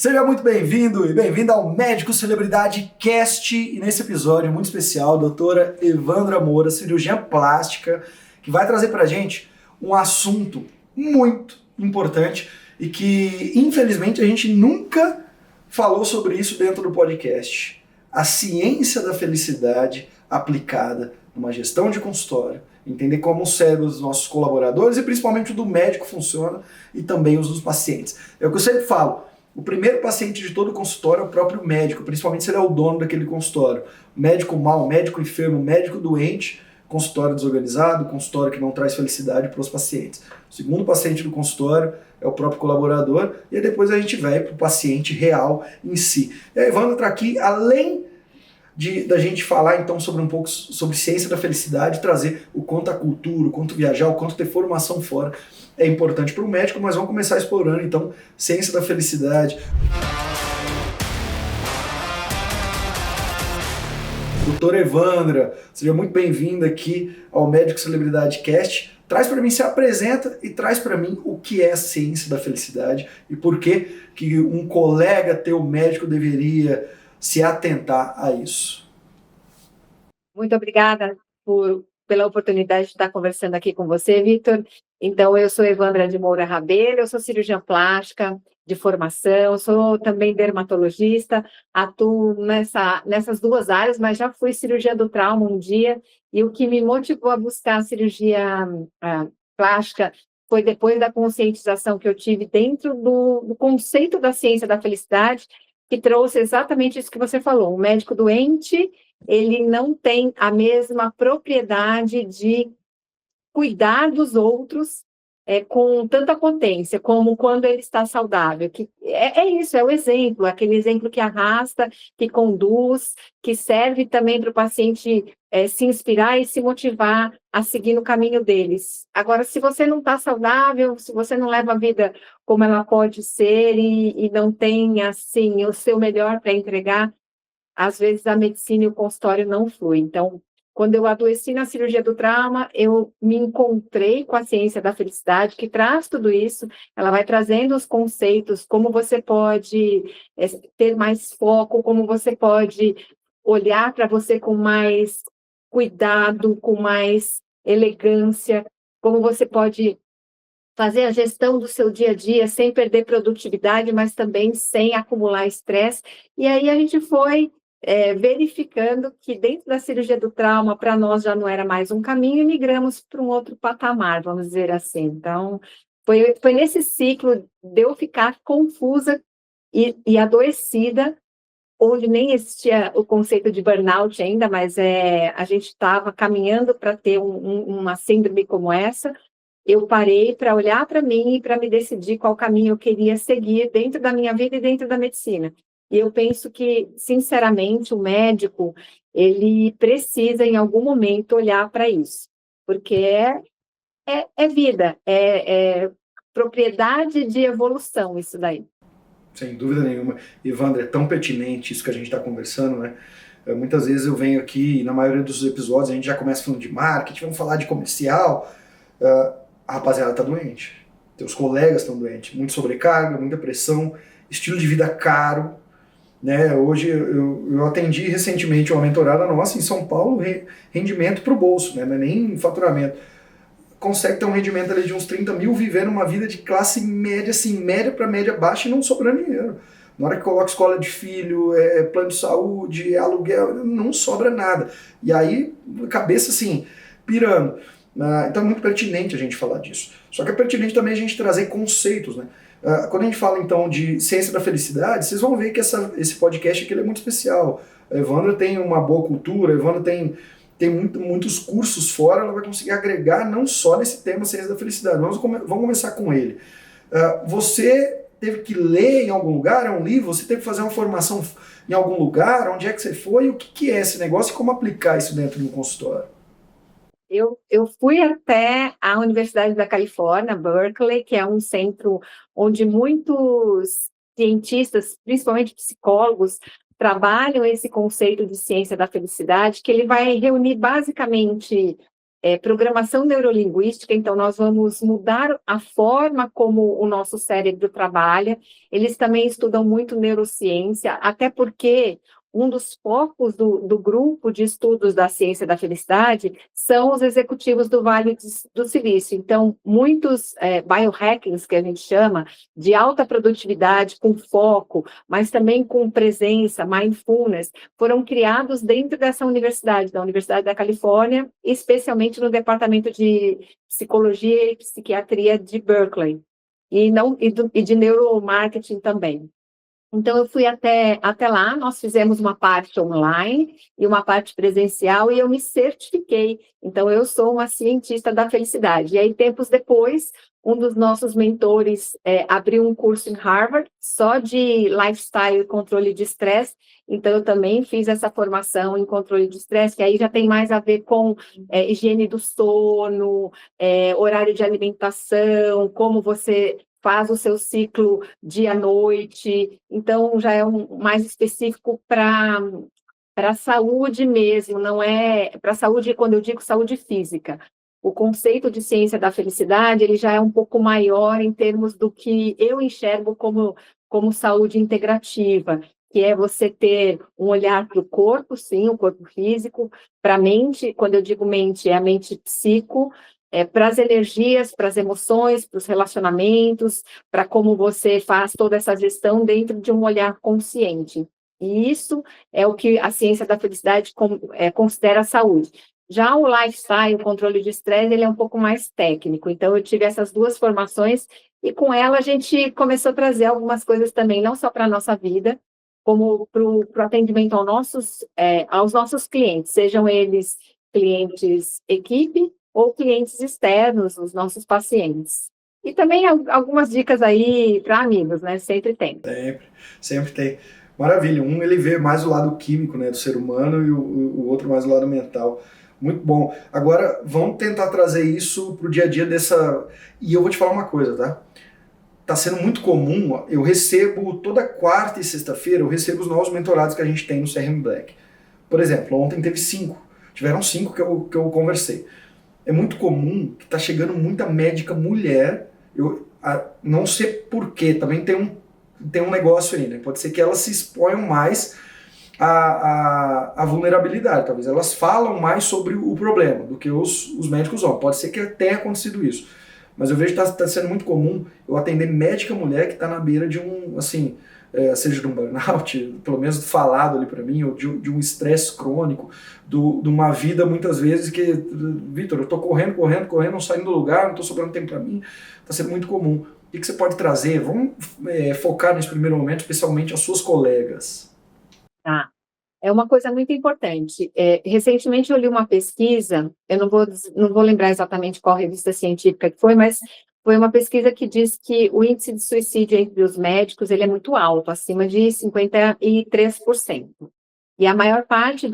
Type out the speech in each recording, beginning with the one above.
Seja muito bem-vindo e bem-vinda ao Médico Celebridade Cast. E nesse episódio muito especial, a doutora Evandra Moura, cirurgiã plástica, que vai trazer pra gente um assunto muito importante e que, infelizmente, a gente nunca falou sobre isso dentro do podcast. A ciência da felicidade aplicada numa gestão de consultório, entender como o cérebro dos nossos colaboradores e principalmente o do médico funciona e também os dos pacientes. É o que eu sempre falo. O primeiro paciente de todo consultório é o próprio médico, principalmente se ele é o dono daquele consultório. Médico mau, médico enfermo, médico doente, consultório desorganizado, consultório que não traz felicidade para os pacientes. O segundo paciente do consultório é o próprio colaborador, e aí depois a gente vai para o paciente real em si. E a Evandra está aqui, além da gente falar então sobre um pouco sobre ciência da felicidade, trazer o quanto a cultura, o quanto viajar, o quanto ter formação fora é importante para o médico, mas vamos começar explorando então ciência da felicidade. Doutora Evandra, seja muito bem-vinda aqui ao Médico Celebridade Cast. Traz para mim, se apresenta e traz para mim o que é a ciência da felicidade e por que um colega teu médico deveria se atentar a isso. Muito obrigada pela oportunidade de estar conversando aqui com você, Victor. Então, eu sou Evandra de Moura Rabelo, eu sou cirurgiã plástica de formação, sou também dermatologista, atuo nessas duas áreas, mas já fui cirurgiã do trauma um dia, e o que me motivou a buscar a cirurgia plástica foi depois da conscientização que eu tive dentro do conceito da ciência da felicidade, que trouxe exatamente isso que você falou. Um médico doente, ele não tem a mesma propriedade de cuidar dos outros com tanta potência, como quando ele está saudável. Que é isso, é o exemplo, aquele exemplo que arrasta, que conduz, que serve também para o paciente se inspirar e se motivar a seguir no caminho deles. Agora, se você não está saudável, se você não leva a vida como ela pode ser e não tem, assim, o seu melhor para entregar, às vezes a medicina e o consultório não fluem. Então, quando eu adoeci na cirurgia do trauma, eu me encontrei com a ciência da felicidade, que traz tudo isso, ela vai trazendo os conceitos, como você pode ter mais foco, como você pode olhar para você com mais cuidado, com mais elegância, como você pode fazer a gestão do seu dia a dia sem perder produtividade, mas também sem acumular estresse. E aí a gente foi verificando que dentro da cirurgia do trauma, para nós já não era mais um caminho, e migramos para um outro patamar, vamos dizer assim. Então, foi nesse ciclo de eu ficar confusa e adoecida, onde nem existia o conceito de burnout ainda, mas a gente estava caminhando para ter uma síndrome como essa. Eu parei para olhar para mim e para me decidir qual caminho eu queria seguir dentro da minha vida e dentro da medicina. E eu penso que, sinceramente, o médico, ele precisa, em algum momento, olhar para isso, porque é vida, é propriedade de evolução isso daí. Sem dúvida nenhuma. Evandra, é tão pertinente isso que a gente está conversando, né? Muitas vezes eu venho aqui, e na maioria dos episódios, a gente já começa falando de marketing, vamos falar de comercial. A rapaziada está doente. Teus colegas estão doentes. Muita sobrecarga, muita pressão, estilo de vida caro. Né? Hoje eu atendi recentemente uma mentorada nossa em São Paulo, rendimento para o bolso, né? Não é nem faturamento. Consegue ter um rendimento ali de uns 30 mil, vivendo uma vida de classe média, assim, média para média baixa e não sobrando dinheiro. Na hora que coloca escola de filho, plano de saúde, aluguel, não sobra nada. E aí, cabeça assim, pirando. Então é muito pertinente a gente falar disso. Só que é pertinente também a gente trazer conceitos, né? Quando a gente fala então de ciência da felicidade, vocês vão ver que esse podcast aqui é muito especial. A Evandra tem uma boa cultura, a Evandra tem muitos cursos fora, ela vai conseguir agregar não só nesse tema ciência da felicidade. Vamos começar com ele. Você teve que ler em algum lugar, é um livro? Você teve que fazer uma formação em algum lugar? Onde é que você foi? O que é esse negócio e como aplicar isso dentro do consultório? Eu fui até a Universidade da Califórnia, Berkeley, que é um centro onde muitos cientistas, principalmente psicólogos, trabalham esse conceito de ciência da felicidade, que ele vai reunir basicamente programação neurolinguística, então nós vamos mudar a forma como o nosso cérebro trabalha. Eles também estudam muito neurociência, até porque um dos focos do grupo de estudos da ciência da felicidade são os executivos do Vale do Silício. Então, muitos biohackings, que a gente chama, de alta produtividade, com foco, mas também com presença, mindfulness, foram criados dentro dessa universidade, da Universidade da Califórnia, especialmente no departamento de psicologia e psiquiatria de Berkeley, e de neuromarketing também. Então, eu fui até lá, nós fizemos uma parte online e uma parte presencial, e eu me certifiquei. Então, eu sou uma cientista da felicidade. E aí, tempos depois, um dos nossos mentores abriu um curso em Harvard, só de lifestyle e controle de estresse. Então, eu também fiz essa formação em controle de estresse, que aí já tem mais a ver com higiene do sono, horário de alimentação, como você faz o seu ciclo dia-noite, então já é mais específico para a saúde mesmo, não é para saúde, quando eu digo saúde física. O conceito de ciência da felicidade, ele já é um pouco maior em termos do que eu enxergo como saúde integrativa, que é você ter um olhar para o corpo, sim, o corpo físico, para a mente, quando eu digo mente, é a mente psico, para as energias, para as emoções, para os relacionamentos, para como você faz toda essa gestão dentro de um olhar consciente. E isso é o que a ciência da felicidade considera saúde. Já o lifestyle, o controle de estresse, ele é um pouco mais técnico. Então, eu tive essas duas formações e com ela a gente começou a trazer algumas coisas também, não só para a nossa vida, como para o atendimento aos nossos clientes, sejam eles clientes equipe ou clientes externos, os nossos pacientes. E também algumas dicas aí para amigos, né? Sempre tem. Sempre tem. Maravilha. Um, ele vê mais o lado químico, né, do ser humano, e o outro mais o lado mental. Muito bom. Agora, vamos tentar trazer isso para o dia a dia dessa... E eu vou te falar uma coisa, tá? Tá sendo muito comum, eu recebo toda quarta e sexta-feira, eu recebo os novos mentorados que a gente tem no CRM Black. Por exemplo, ontem teve 5. Tiveram 5 que eu conversei. É muito comum que está chegando muita médica mulher, não sei porquê, também tem um negócio aí, né? Pode ser que elas se exponham mais à vulnerabilidade, talvez elas falam mais sobre o problema do que os médicos vão. Pode ser que tenha acontecido isso, mas eu vejo que está sendo muito comum eu atender médica mulher que está na beira de um, assim, seja de um burnout, pelo menos falado ali para mim, ou de um estresse crônico, de uma vida muitas vezes que, Vitor, eu estou correndo, não saindo do lugar, não estou sobrando tempo para mim, está sendo muito comum. O que você pode trazer? Vamos focar nesse primeiro momento, especialmente as suas colegas. Tá. É uma coisa muito importante. Recentemente eu li uma pesquisa, eu não vou lembrar exatamente qual revista científica que foi, mas foi uma pesquisa que diz que o índice de suicídio entre os médicos ele é muito alto, acima de 53%. E a maior parte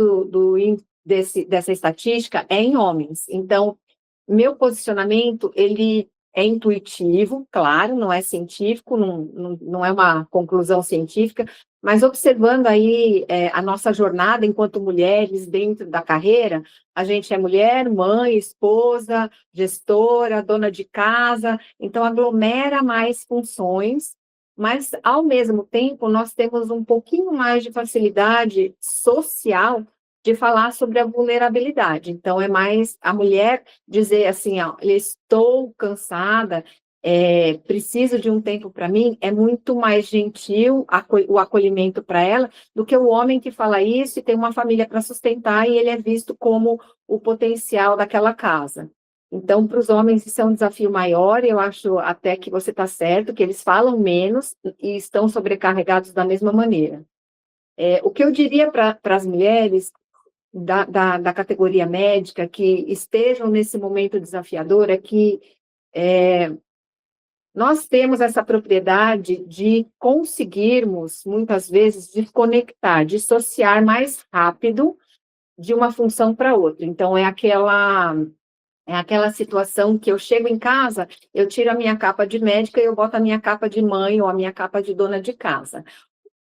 dessa estatística é em homens. Então, meu posicionamento, ele é intuitivo, claro, não é científico, não é uma conclusão científica, mas observando aí a nossa jornada enquanto mulheres dentro da carreira, a gente é mulher, mãe, esposa, gestora, dona de casa, então aglomera mais funções, mas ao mesmo tempo nós temos um pouquinho mais de facilidade social de falar sobre a vulnerabilidade. Então é mais a mulher dizer assim, ó, eu estou cansada, preciso de um tempo para mim, é muito mais gentil o acolhimento para ela do que o homem que fala isso e tem uma família para sustentar e ele é visto como o potencial daquela casa. Então, para os homens isso é um desafio maior, eu acho até que você está certo, que eles falam menos e estão sobrecarregados da mesma maneira. O que eu diria para as mulheres da categoria médica que estejam nesse momento desafiador é que nós temos essa propriedade de conseguirmos, muitas vezes, desconectar, dissociar mais rápido de uma função para outra. Então, é aquela situação que eu chego em casa, eu tiro a minha capa de médica e eu boto a minha capa de mãe ou a minha capa de dona de casa.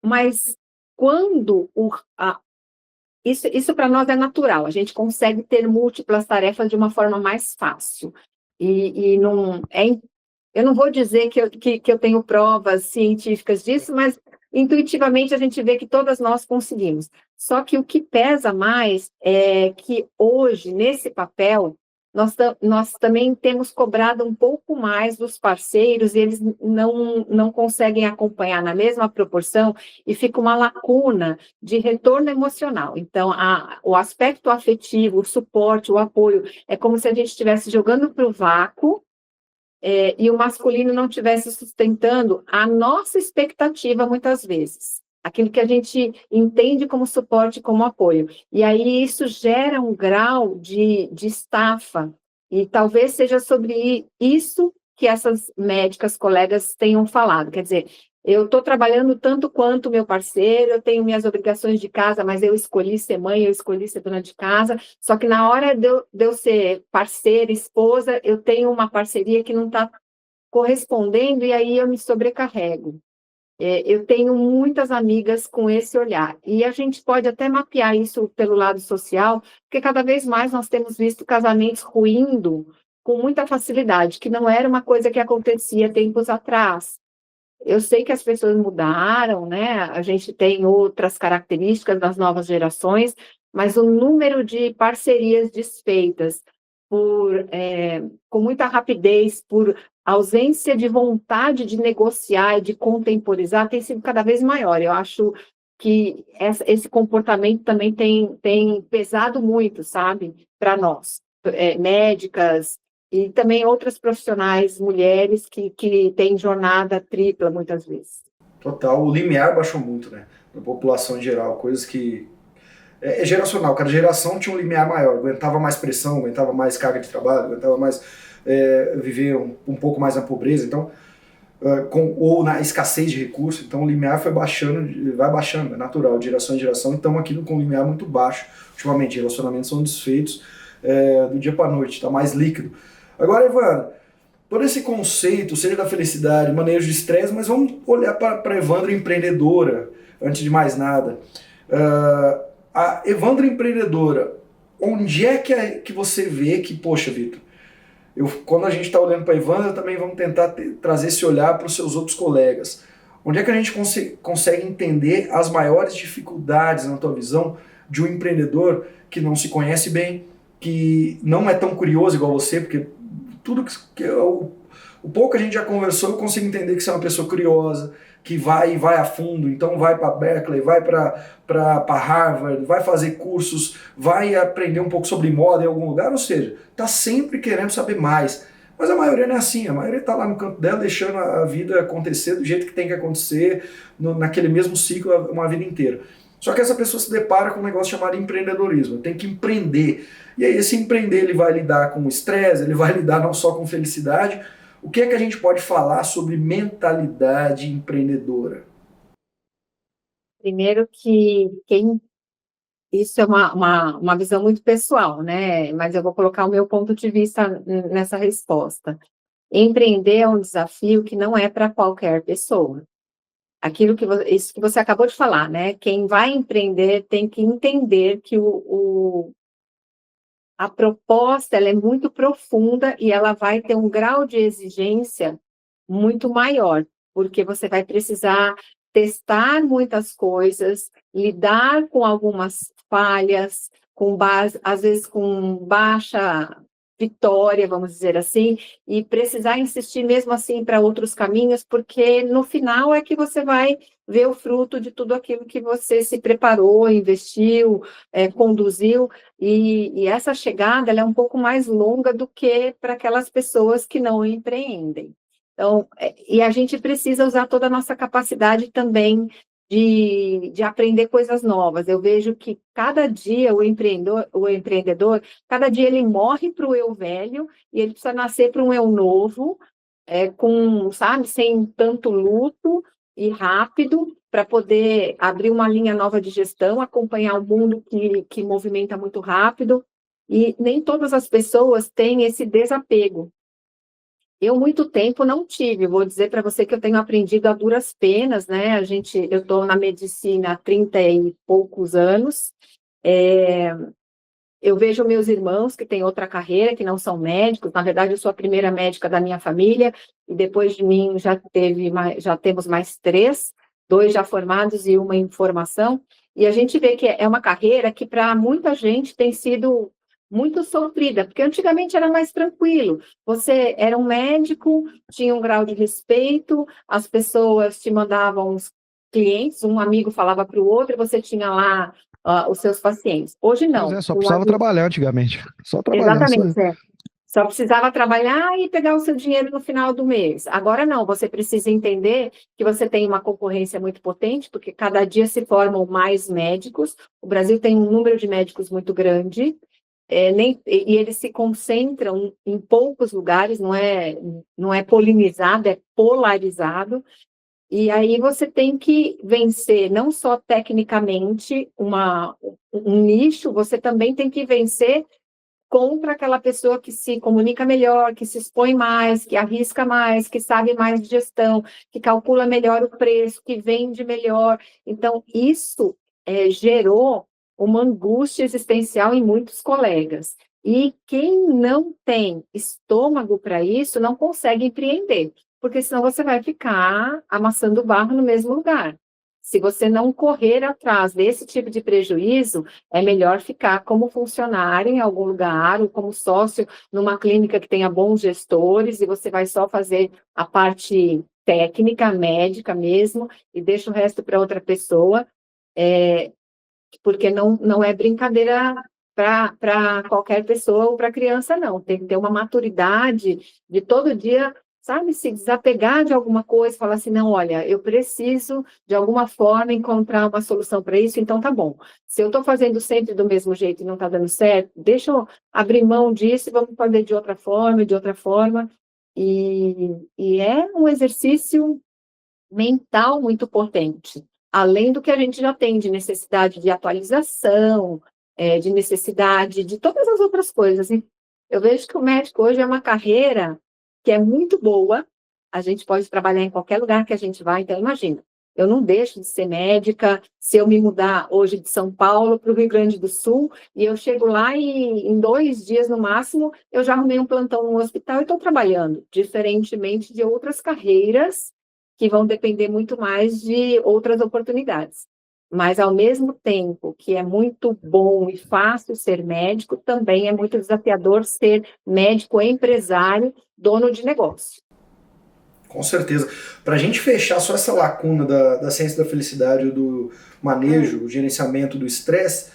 Mas quando isso para nós é natural, a gente consegue ter múltiplas tarefas de uma forma mais fácil. E não é, eu não vou dizer que eu tenho provas científicas disso, mas intuitivamente a gente vê que todas nós conseguimos. Só que o que pesa mais é que hoje, nesse papel, nós também temos cobrado um pouco mais dos parceiros, e eles não conseguem acompanhar na mesma proporção, e fica uma lacuna de retorno emocional. Então, o aspecto afetivo, o suporte, o apoio, é como se a gente estivesse jogando para o vácuo, e o masculino não estivesse sustentando a nossa expectativa, muitas vezes. Aquilo que a gente entende como suporte, como apoio. E aí isso gera um grau de estafa. E talvez seja sobre isso que essas médicas colegas tenham falado. Quer dizer, eu estou trabalhando tanto quanto meu parceiro, eu tenho minhas obrigações de casa, mas eu escolhi ser mãe, eu escolhi ser dona de casa, só que na hora de eu ser parceira, esposa, eu tenho uma parceria que não está correspondendo, e aí eu me sobrecarrego. Eu tenho muitas amigas com esse olhar, e a gente pode até mapear isso pelo lado social, porque cada vez mais nós temos visto casamentos ruindo com muita facilidade, que não era uma coisa que acontecia tempos atrás. Eu sei que as pessoas mudaram, né? A gente tem outras características das novas gerações, mas o número de parcerias desfeitas com muita rapidez, por ausência de vontade de negociar e de contemporizar, tem sido cada vez maior. Eu acho que esse comportamento também tem pesado muito, sabe, para nós, médicas, e também outras profissionais, mulheres, que têm jornada tripla, muitas vezes. Total, o limiar baixou muito, né? Na população em geral, coisas que... É geracional, cada geração tinha um limiar maior, aguentava mais pressão, aguentava mais carga de trabalho, aguentava mais viver um pouco mais na pobreza, então, ou na escassez de recursos, então o limiar foi baixando, vai baixando, é natural, de geração em geração, e estamos aqui com um limiar muito baixo. Ultimamente, relacionamentos são desfeitos do dia para a noite, está mais líquido. Agora, Evandro, todo esse conceito, seja da felicidade, manejo de estresse, mas vamos olhar para a Evandra empreendedora, antes de mais nada. A Evandra empreendedora, onde é que você vê que, poxa, Vitor, quando a gente está olhando para a Evandra, também vamos tentar trazer esse olhar para os seus outros colegas. Onde é que a gente consegue entender as maiores dificuldades, na tua visão, de um empreendedor que não se conhece bem, que não é tão curioso igual você, porque tudo o pouco que a gente já conversou, eu consigo entender que você é uma pessoa curiosa, que vai a fundo, então vai para Berkeley, vai para Harvard, vai fazer cursos, vai aprender um pouco sobre moda em algum lugar, ou seja, está sempre querendo saber mais. Mas a maioria não é assim, a maioria está lá no canto dela, deixando a vida acontecer do jeito que tem que acontecer, naquele mesmo ciclo, uma vida inteira. Só que essa pessoa se depara com um negócio chamado empreendedorismo, tem que empreender. E aí esse empreender, ele vai lidar com estresse, ele vai lidar não só com felicidade. O que é que a gente pode falar sobre mentalidade empreendedora? Primeiro que isso é uma visão muito pessoal, né? Mas eu vou colocar o meu ponto de vista nessa resposta. Empreender é um desafio que não é para qualquer pessoa. Isso que você acabou de falar, né? Quem vai empreender tem que entender que a proposta, ela é muito profunda, e ela vai ter um grau de exigência muito maior, porque você vai precisar testar muitas coisas, lidar com algumas falhas, às vezes com baixa vitória, vamos dizer assim, e precisar insistir mesmo assim para outros caminhos, porque no final é que você vai ver o fruto de tudo aquilo que você se preparou, investiu, conduziu, e essa chegada, ela é um pouco mais longa do que para aquelas pessoas que não empreendem. Então, e a gente precisa usar toda a nossa capacidade também de aprender coisas novas. Eu vejo que cada dia o empreendedor, cada dia ele morre para o eu velho, e ele precisa nascer para um eu novo, sabe, sem tanto luto, e rápido, para poder abrir uma linha nova de gestão, acompanhar o mundo que movimenta muito rápido, e nem todas as pessoas têm esse desapego. Eu, muito tempo, não tive. Vou dizer para você que eu tenho aprendido a duras penas, né? Eu estou na medicina há 30 e poucos anos, Eu vejo meus irmãos que têm outra carreira, que não são médicos. Na verdade, eu sou a primeira médica da minha família, e depois de mim já temos mais três, dois já formados e uma em formação. E a gente vê que é uma carreira que, para muita gente, tem sido muito sofrida, porque antigamente era mais tranquilo. Você era um médico, tinha um grau de respeito, as pessoas te mandavam os clientes, um amigo falava para o outro, e você tinha lá os seus pacientes. Hoje Pois não. é, só precisava trabalhar antigamente. Só trabalhar, só. Exatamente, é. Só precisava trabalhar e pegar o seu dinheiro no final do mês. Agora não, você precisa entender que você tem uma concorrência muito potente, porque cada dia se formam mais médicos. O Brasil tem um número de médicos muito grande, e eles se concentram em poucos lugares, não é polinizado, é polarizado. E aí você tem que vencer não só tecnicamente um nicho, você também tem que vencer contra aquela pessoa que se comunica melhor, que se expõe mais, que arrisca mais, que sabe mais de gestão, que calcula melhor o preço, que vende melhor. Então, isso gerou uma angústia existencial em muitos colegas. E quem não tem estômago para isso não consegue empreender, porque senão você vai ficar amassando barro no mesmo lugar. Se você não correr atrás desse tipo de prejuízo, é melhor ficar como funcionário em algum lugar, ou como sócio numa clínica que tenha bons gestores, e você vai só fazer a parte técnica, médica mesmo, e deixa o resto para outra pessoa, porque não é brincadeira para qualquer pessoa ou para criança, não. Tem que ter uma maturidade de todo dia, sabe, se desapegar de alguma coisa, falar assim, não, olha, eu preciso, de alguma forma, encontrar uma solução para isso, então tá bom. Se eu estou fazendo sempre do mesmo jeito e não está dando certo, deixa eu abrir mão disso e vamos fazer de outra forma. E é um exercício mental muito potente, além do que a gente já tem de necessidade de atualização, de necessidade de todas as outras coisas. E eu vejo que o médico hoje é uma carreira que é muito boa, a gente pode trabalhar em qualquer lugar que a gente vai, então imagina, eu não deixo de ser médica se eu me mudar hoje de São Paulo para o Rio Grande do Sul, e eu chego lá e em 2 dias no máximo, eu já arrumei um plantão no hospital e estou trabalhando, diferentemente de outras carreiras que vão depender muito mais de outras oportunidades. Mas, ao mesmo tempo que é muito bom e fácil ser médico, também é muito desafiador ser médico empresário, dono de negócio. Com certeza. Para a gente fechar só essa lacuna da ciência da felicidade, do manejo, o gerenciamento do estresse,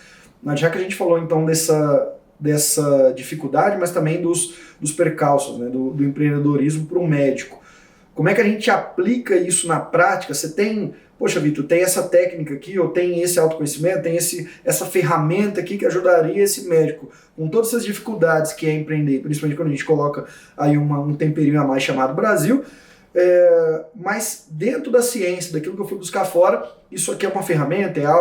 já que a gente falou então dessa dificuldade, mas também dos percalços, né, do empreendedorismo para o médico. Como é que a gente aplica isso na prática? Você tem, poxa, Vitor, tem essa técnica aqui, ou tem esse autoconhecimento, tem essa ferramenta aqui que ajudaria esse médico com todas essas dificuldades que é empreender, principalmente quando a gente coloca aí um temperinho a mais chamado Brasil, mas dentro da ciência, daquilo que eu fui buscar fora, isso aqui é uma ferramenta, é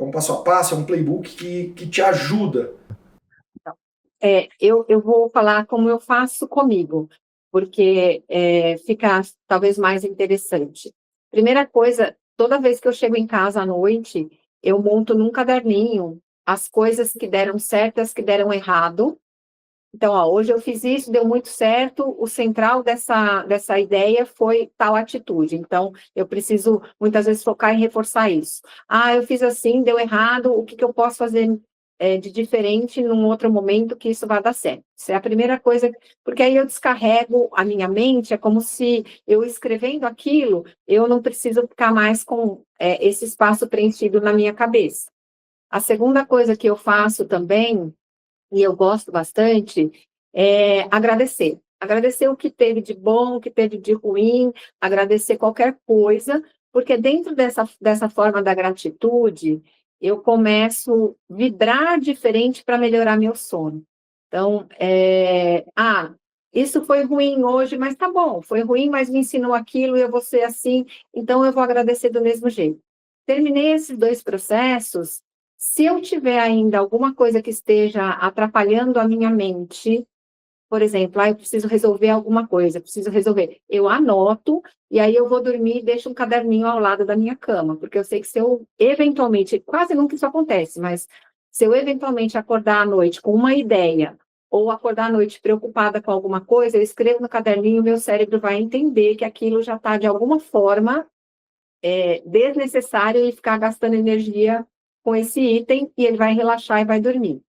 um passo a passo, é um playbook que te ajuda. Eu vou falar como eu faço comigo, porque fica talvez mais interessante. Primeira coisa, toda vez que eu chego em casa à noite, eu monto num caderninho as coisas que deram certo e as que deram errado. Então, hoje eu fiz isso, deu muito certo, o central dessa ideia foi tal atitude. Então, eu preciso, muitas vezes, focar em reforçar isso. Eu fiz assim, deu errado, o que eu posso fazer de diferente num outro momento que isso vai dar certo? Isso é a primeira coisa, porque aí eu descarrego a minha mente, é como se eu escrevendo aquilo, eu não preciso ficar mais com esse espaço preenchido na minha cabeça. A segunda coisa que eu faço também, e eu gosto bastante, agradecer. Agradecer o que teve de bom, o que teve de ruim, agradecer qualquer coisa, porque dentro dessa forma da gratitude, eu começo a vibrar diferente para melhorar meu sono. Então, isso foi ruim hoje, mas tá bom, foi ruim, mas me ensinou aquilo e eu vou ser assim, então eu vou agradecer do mesmo jeito. Terminei esses 2 processos. Se eu tiver ainda alguma coisa que esteja atrapalhando a minha mente, por exemplo, eu preciso resolver alguma coisa, preciso resolver, eu anoto, e aí eu vou dormir e deixo um caderninho ao lado da minha cama, porque eu sei que se eu, eventualmente, quase nunca isso acontece, mas Se eu eventualmente acordar à noite com uma ideia, ou acordar à noite preocupada com alguma coisa, eu escrevo no caderninho, meu cérebro vai entender que aquilo já está, de alguma forma, desnecessário e ficar gastando energia com esse item, e ele vai relaxar e vai dormir.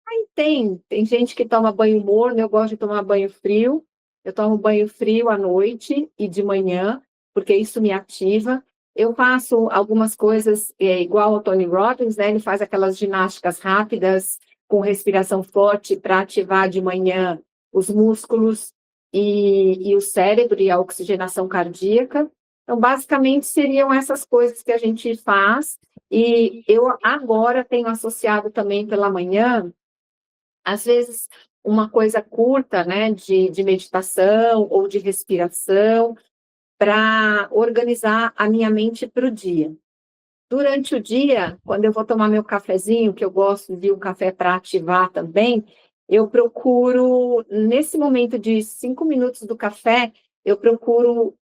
Aí tem gente que toma banho morno, eu gosto de tomar banho frio. Eu tomo banho frio à noite e de manhã, porque isso me ativa. Eu faço algumas coisas igual ao Tony Robbins, né? Ele faz aquelas ginásticas rápidas com respiração forte para ativar de manhã os músculos e o cérebro e a oxigenação cardíaca. Então, basicamente, seriam essas coisas que a gente faz. E eu agora tenho associado também pela manhã, às vezes, uma coisa curta, né, de meditação ou de respiração, para organizar a minha mente para o dia. Durante o dia, quando eu vou tomar meu cafezinho, que eu gosto de um café para ativar também, eu procuro, nesse momento de 5 minutos do café, eu procuro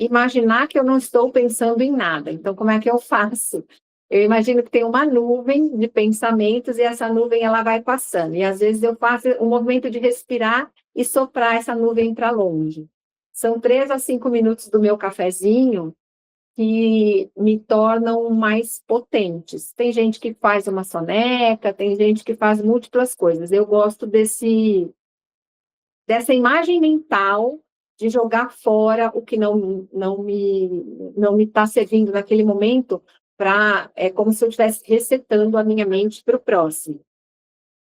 imaginar que eu não estou pensando em nada. Então, como é que eu faço? Eu imagino que tem uma nuvem de pensamentos e essa nuvem ela vai passando. E às vezes eu faço um movimento de respirar e soprar essa nuvem para longe. São 3 a 5 minutos do meu cafezinho que me tornam mais potentes. Tem gente que faz uma soneca, tem gente que faz múltiplas coisas. Eu gosto dessa imagem mental de jogar fora o que não me está servindo naquele momento, é como se eu estivesse resetando a minha mente para o próximo.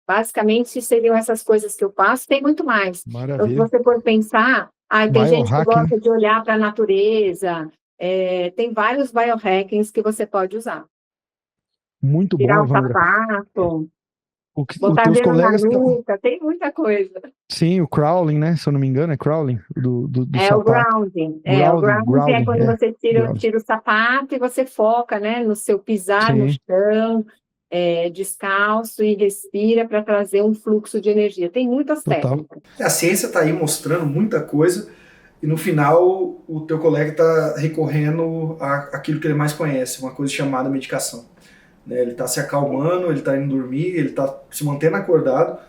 Basicamente, seriam essas coisas que eu faço, tem muito mais. Então, se Maravilha. você for pensar, tem gente que Biohacking. gosta de olhar para a natureza, tem vários biohackings que você pode usar. Muito bom, Tirar o Evandra. sapato, Os botar teus gelo na colegas estão. nuca, tem muita coisa. Sim, o crawling, né? Se eu não me engano, é crawling do O sapato. grounding. O Grounding, grounding é quando você grounding. tira o sapato e você foca, né, no seu pisar no Sim, chão, descalço e respira para trazer um fluxo de energia. Tem muitas total. técnicas. A ciência está aí mostrando muita coisa e no final o teu colega está recorrendo àquilo que ele mais conhece, uma coisa chamada medicação. Né? Ele está se acalmando, ele está indo dormir, ele está se mantendo acordado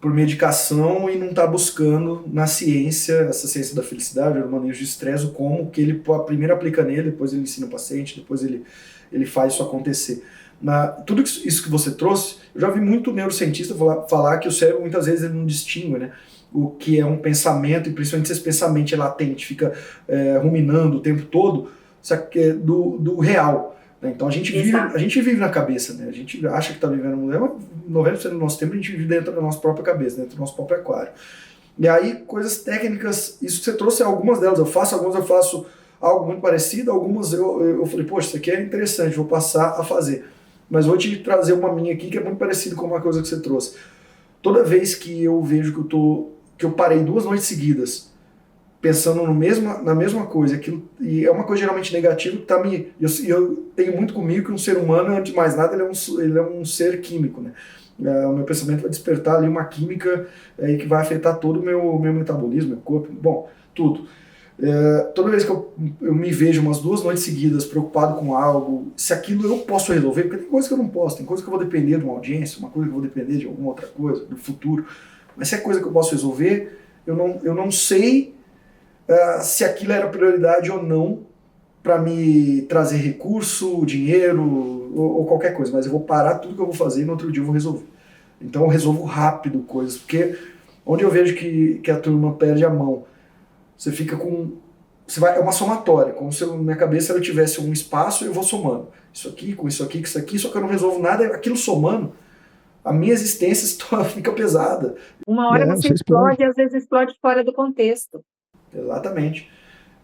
por medicação e não está buscando na ciência, essa ciência da felicidade, do manejo de estresse, como que ele primeiro aplica nele, depois ele ensina o paciente, depois ele faz isso acontecer. Tudo isso que você trouxe, eu já vi muito neurocientista falar que o cérebro muitas vezes ele não distingue, né, o que é um pensamento, e principalmente se esse pensamento é latente, fica ruminando o tempo todo, do real. Então a gente vive na cabeça, né? A gente acha que está vivendo no mundo, 90% do nosso tempo a gente vive dentro da nossa própria cabeça, dentro do nosso próprio aquário. E aí, coisas técnicas, isso que você trouxe, algumas delas eu faço, algumas eu faço algo muito parecido, algumas eu falei, poxa, isso aqui é interessante, vou passar a fazer. Mas vou te trazer uma minha aqui que é muito parecida com uma coisa que você trouxe. Toda vez que eu vejo que eu parei 2 noites seguidas pensando na mesma coisa, e é uma coisa geralmente negativa que tá eu tenho muito comigo que um ser humano, antes de mais nada, ele é um ser químico, né? O meu pensamento vai despertar ali uma química que vai afetar todo o meu metabolismo, meu corpo, bom, tudo. Toda vez que eu me vejo umas 2 noites seguidas preocupado com algo, se aquilo eu posso resolver, porque tem coisa que eu não posso, tem coisa que eu vou depender de uma audiência, uma coisa que eu vou depender de alguma outra coisa, do futuro, mas se é coisa que eu posso resolver, eu não sei se aquilo era prioridade ou não para me trazer recurso, dinheiro ou qualquer coisa, mas eu vou parar tudo que eu vou fazer e no outro dia eu vou resolver. Então eu resolvo rápido coisas, porque onde eu vejo que a turma perde a mão, você fica é uma somatória, como se na minha cabeça eu tivesse um espaço e eu vou somando. Isso aqui, com isso aqui, com isso aqui, só que eu não resolvo nada, aquilo somando, a minha existência fica pesada. Uma hora você explode e às vezes explode fora do contexto. Exatamente.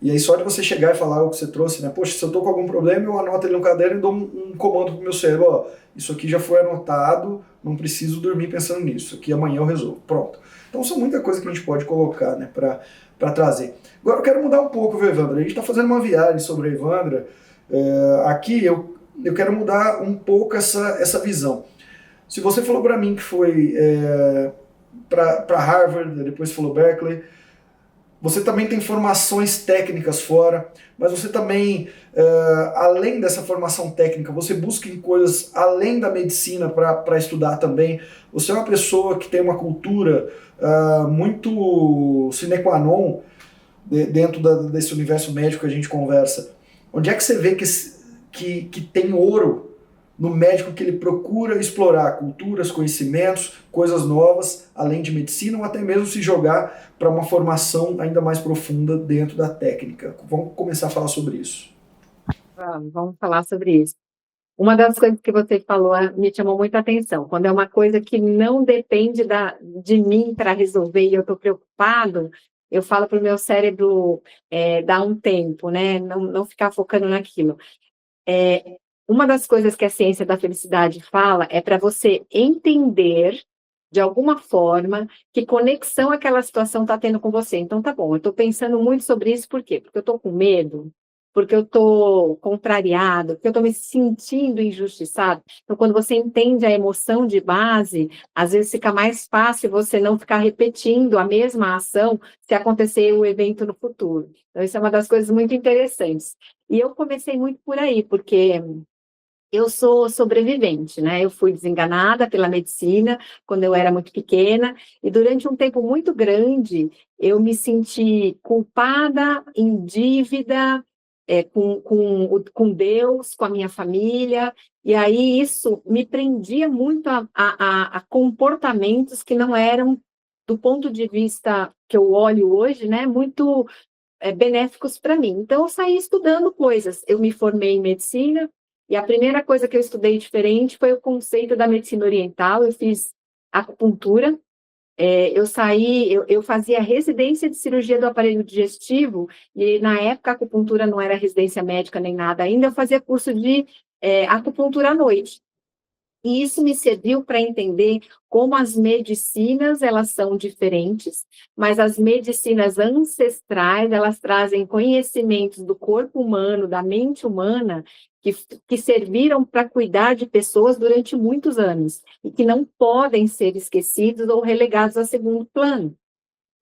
E aí só de você chegar e falar o que você trouxe, né? Poxa, se eu tô com algum problema, eu anoto ele no caderno e dou um comando pro meu cérebro, ó, isso aqui já foi anotado, não preciso dormir pensando nisso, isso aqui amanhã eu resolvo, pronto. Então são muita coisa que a gente pode colocar, né, pra trazer. Agora eu quero mudar um pouco, viu, Evandra? A gente tá fazendo uma viagem sobre a Evandra, aqui eu quero mudar um pouco essa visão. Se você falou para mim que foi para Harvard, depois falou Berkeley, você também tem formações técnicas fora, mas você também, além dessa formação técnica, você busca em coisas além da medicina para estudar também. Você é uma pessoa que tem uma cultura muito sine qua non dentro desse universo médico que a gente conversa. Onde é que você vê que tem ouro no médico, que ele procura explorar culturas, conhecimentos, coisas novas, além de medicina, ou até mesmo se jogar para uma formação ainda mais profunda dentro da técnica? Vamos começar a falar sobre isso. Vamos falar sobre isso. Uma das coisas que você falou me chamou muita atenção. Quando é uma coisa que não depende de mim para resolver e eu estou preocupado, eu falo para o meu cérebro dar um tempo, né? Não ficar focando naquilo. Uma das coisas que a ciência da felicidade fala é para você entender, de alguma forma, que conexão aquela situação está tendo com você. Então, tá bom, eu estou pensando muito sobre isso, por quê? Porque eu estou com medo, porque eu estou contrariado, porque eu estou me sentindo injustiçado. Então, quando você entende a emoção de base, às vezes fica mais fácil você não ficar repetindo a mesma ação se acontecer o evento no futuro. Então, isso é uma das coisas muito interessantes. E eu comecei muito por aí, porque eu sou sobrevivente, né? Eu fui desenganada pela medicina quando eu era muito pequena, e durante um tempo muito grande eu me senti culpada, em dívida, com Deus, com a minha família, e aí isso me prendia muito a comportamentos que não eram, do ponto de vista que eu olho hoje, né, muito benéficos para mim. Então eu saí estudando coisas, eu me formei em medicina, e a primeira coisa que eu estudei diferente foi o conceito da medicina oriental. Eu fiz acupuntura, eu fazia residência de cirurgia do aparelho digestivo, e na época a acupuntura não era residência médica nem nada ainda, eu fazia curso de acupuntura à noite. E isso me serviu para entender como as medicinas, elas são diferentes, mas as medicinas ancestrais, elas trazem conhecimentos do corpo humano, da mente humana, que serviram para cuidar de pessoas durante muitos anos, e que não podem ser esquecidos ou relegados a segundo plano.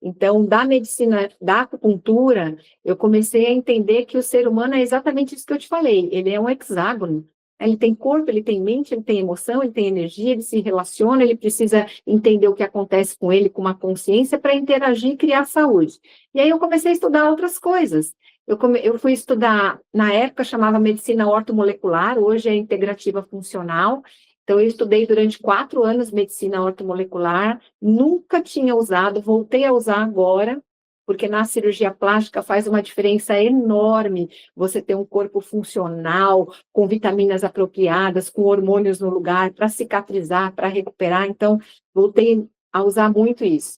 Então, da medicina, da acupuntura, eu comecei a entender que o ser humano é exatamente isso que eu te falei, ele é um hexágono. Ele tem corpo, ele tem mente, ele tem emoção, ele tem energia, ele se relaciona, ele precisa entender o que acontece com ele, com uma consciência, para interagir e criar saúde. E aí eu comecei a estudar outras coisas. Eu fui estudar, na época chamava medicina ortomolecular, hoje é integrativa funcional. Então eu estudei durante 4 anos medicina ortomolecular, nunca tinha usado, voltei a usar agora, porque na cirurgia plástica faz uma diferença enorme você ter um corpo funcional, com vitaminas apropriadas, com hormônios no lugar, para cicatrizar, para recuperar. Então, voltei a usar muito isso.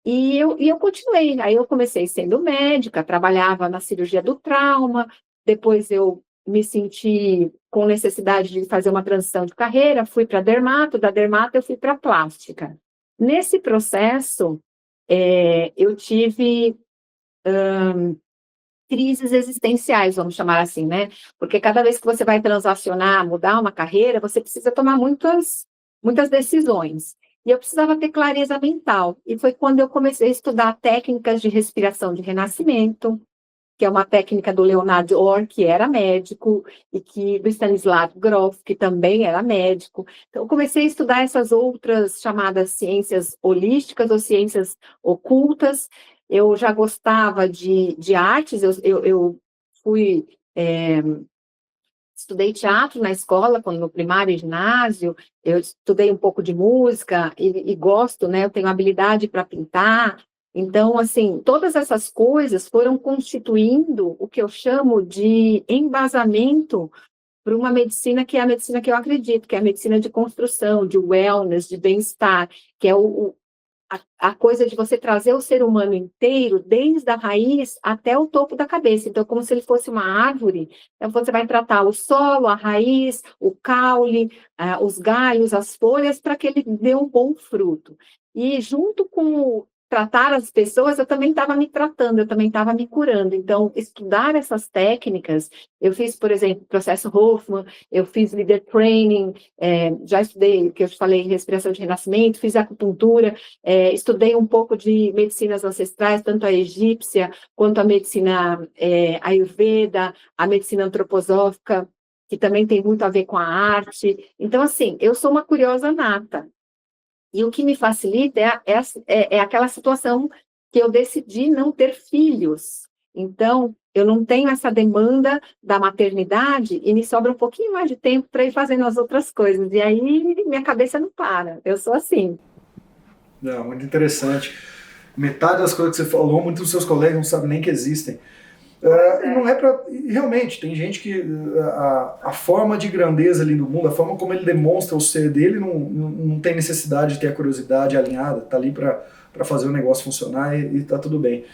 E eu continuei. Aí eu comecei sendo médica, trabalhava na cirurgia do trauma, depois eu me senti com necessidade de fazer uma transição de carreira, fui para dermato, da dermato eu fui para plástica. Nesse processo, eu tive crises existenciais, vamos chamar assim, né? Porque cada vez que você vai transacionar, mudar uma carreira, você precisa tomar muitas decisões. E eu precisava ter clareza mental. E foi quando eu comecei a estudar técnicas de respiração de renascimento, que é uma técnica do Leonard Orr, que era médico, e do Stanislav Grof, que também era médico. Então, eu comecei a estudar essas outras chamadas ciências holísticas ou ciências ocultas. Eu já gostava de artes, eu estudei teatro na escola, no primário e ginásio, eu estudei um pouco de música e gosto, né? Eu tenho habilidade para pintar. Então, assim, todas essas coisas foram constituindo o que eu chamo de embasamento para uma medicina que é a medicina que eu acredito, que é a medicina de construção, de wellness, de bem-estar, que é a coisa de você trazer o ser humano inteiro, desde a raiz até o topo da cabeça. Então, como se ele fosse uma árvore, então você vai tratar o solo, a raiz, o caule, os galhos, as folhas, para que ele dê um bom fruto. E junto com tratar as pessoas, eu também estava me tratando, eu também estava me curando. Então, estudar essas técnicas, eu fiz, por exemplo, processo Hoffman, eu fiz leader training, já estudei, que eu te falei, respiração de renascimento, fiz acupuntura, estudei um pouco de medicinas ancestrais, tanto a egípcia, quanto a medicina ayurveda, a medicina antroposófica, que também tem muito a ver com a arte. Então, assim, eu sou uma curiosa nata. E o que me facilita é aquela situação que eu decidi não ter filhos. Então, eu não tenho essa demanda da maternidade e me sobra um pouquinho mais de tempo para ir fazendo as outras coisas. E aí, minha cabeça não para. Eu sou assim. Não, muito interessante. Metade das coisas que você falou, muitos dos seus colegas não sabem nem que existem. Não é para. Realmente, tem gente que a forma de grandeza ali no mundo, a forma como ele demonstra o ser dele, não tem necessidade de ter a curiosidade alinhada, tá ali para fazer o negócio funcionar e tá tudo bem.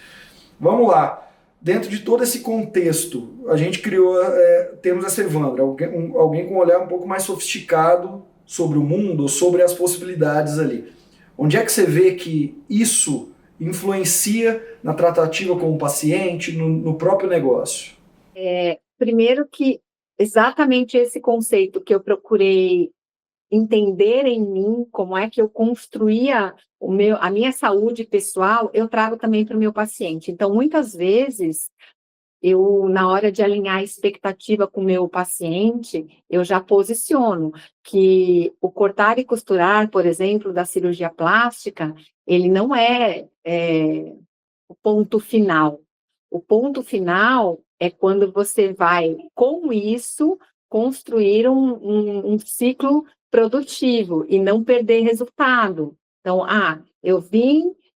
Vamos lá. Dentro de todo esse contexto, a gente criou, temos essa Evandra, alguém com um olhar um pouco mais sofisticado sobre o mundo, sobre as possibilidades ali. Onde é que você vê que isso influencia na tratativa com o paciente, no próprio negócio? Primeiro que exatamente esse conceito que eu procurei entender em mim, como é que eu construía a minha saúde pessoal, eu trago também para o meu paciente. Então, muitas vezes, na hora de alinhar a expectativa com o meu paciente, eu já posiciono que o cortar e costurar, por exemplo, da cirurgia plástica, ele não é o ponto final. O ponto final é quando você vai, com isso, construir um ciclo produtivo e não perder resultado. Então,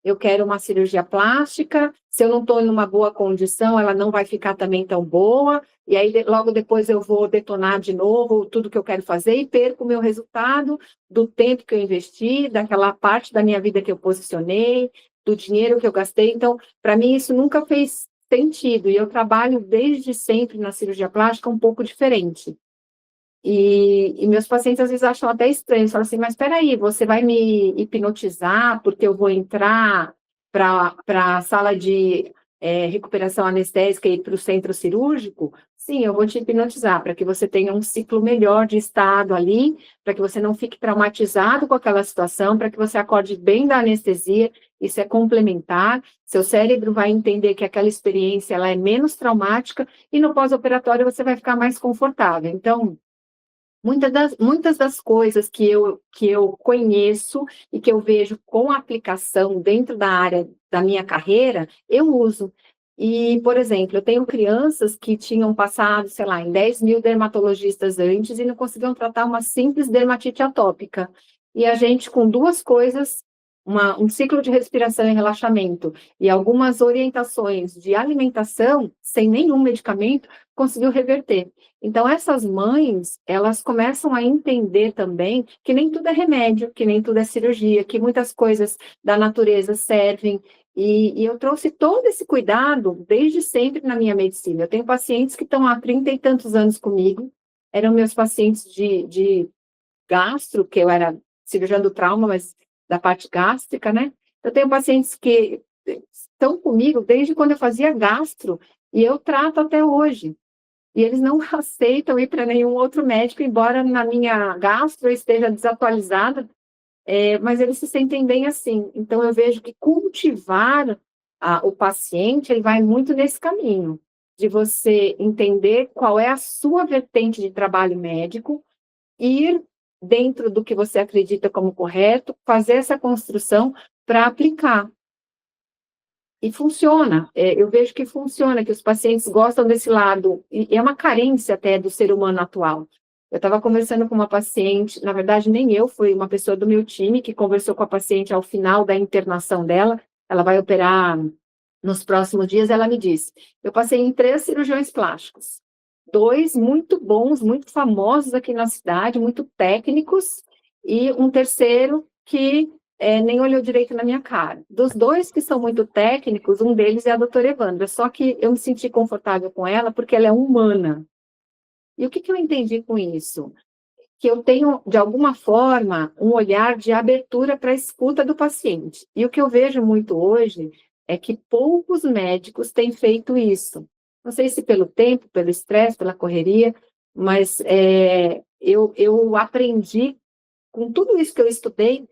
eu quero uma cirurgia plástica, se eu não estou em uma boa condição, ela não vai ficar também tão boa, e aí logo depois eu vou detonar de novo tudo que eu quero fazer e perco o meu resultado do tempo que eu investi, daquela parte da minha vida que eu posicionei, do dinheiro que eu gastei. Então, para mim, isso nunca fez sentido, e eu trabalho desde sempre na cirurgia plástica um pouco diferente. E meus pacientes às vezes acham até estranho, falam assim, mas espera aí, você vai me hipnotizar porque eu vou entrar para a sala de recuperação anestésica e para o centro cirúrgico? Sim, eu vou te hipnotizar para que você tenha um ciclo melhor de estado ali, para que você não fique traumatizado com aquela situação, para que você acorde bem da anestesia. Isso é complementar, seu cérebro vai entender que aquela experiência ela é menos traumática e no pós-operatório você vai ficar mais confortável. Então, muitas das coisas que eu conheço e que eu vejo com aplicação dentro da área da minha carreira, eu uso. E, por exemplo, eu tenho crianças que tinham passado, sei lá, em 10 mil dermatologistas antes e não conseguiam tratar uma simples dermatite atópica. E a gente, com duas coisas, um ciclo de respiração e relaxamento e algumas orientações de alimentação, sem nenhum medicamento, conseguiu reverter. Então, essas mães, elas começam a entender também que nem tudo é remédio, que nem tudo é cirurgia, que muitas coisas da natureza servem. E eu trouxe todo esse cuidado desde sempre na minha medicina. Eu tenho pacientes que estão há 30 e tantos anos comigo, eram meus pacientes de gastro, que eu era cirurgiã do trauma, mas da parte gástrica, né? Eu tenho pacientes que estão comigo desde quando eu fazia gastro, e eu trato até hoje. E eles não aceitam ir para nenhum outro médico, embora na minha gastro eu esteja desatualizada, mas eles se sentem bem assim. Então, eu vejo que cultivar o paciente, ele vai muito nesse caminho, de você entender qual é a sua vertente de trabalho médico, ir dentro do que você acredita como correto, fazer essa construção para aplicar. E funciona, eu vejo que funciona, que os pacientes gostam desse lado, e é uma carência até do ser humano atual. Eu estava conversando com uma paciente, na verdade nem eu, foi uma pessoa do meu time que conversou com a paciente ao final da internação dela, ela vai operar nos próximos dias, ela me disse, eu passei em 3 cirurgiões plásticos, 2 muito bons, muito famosos aqui na cidade, muito técnicos, e um terceiro que nem olhou direito na minha cara. Dos 2 que são muito técnicos, um deles é a doutora Evandra, só que eu me senti confortável com ela porque ela é humana. E o que eu entendi com isso? que eu tenho, de alguma forma, um olhar de abertura para a escuta do paciente. E o que eu vejo muito hoje é que poucos médicos têm feito isso. Não sei se pelo tempo, pelo estresse, pela correria, mas eu aprendi, com tudo isso que eu estudei,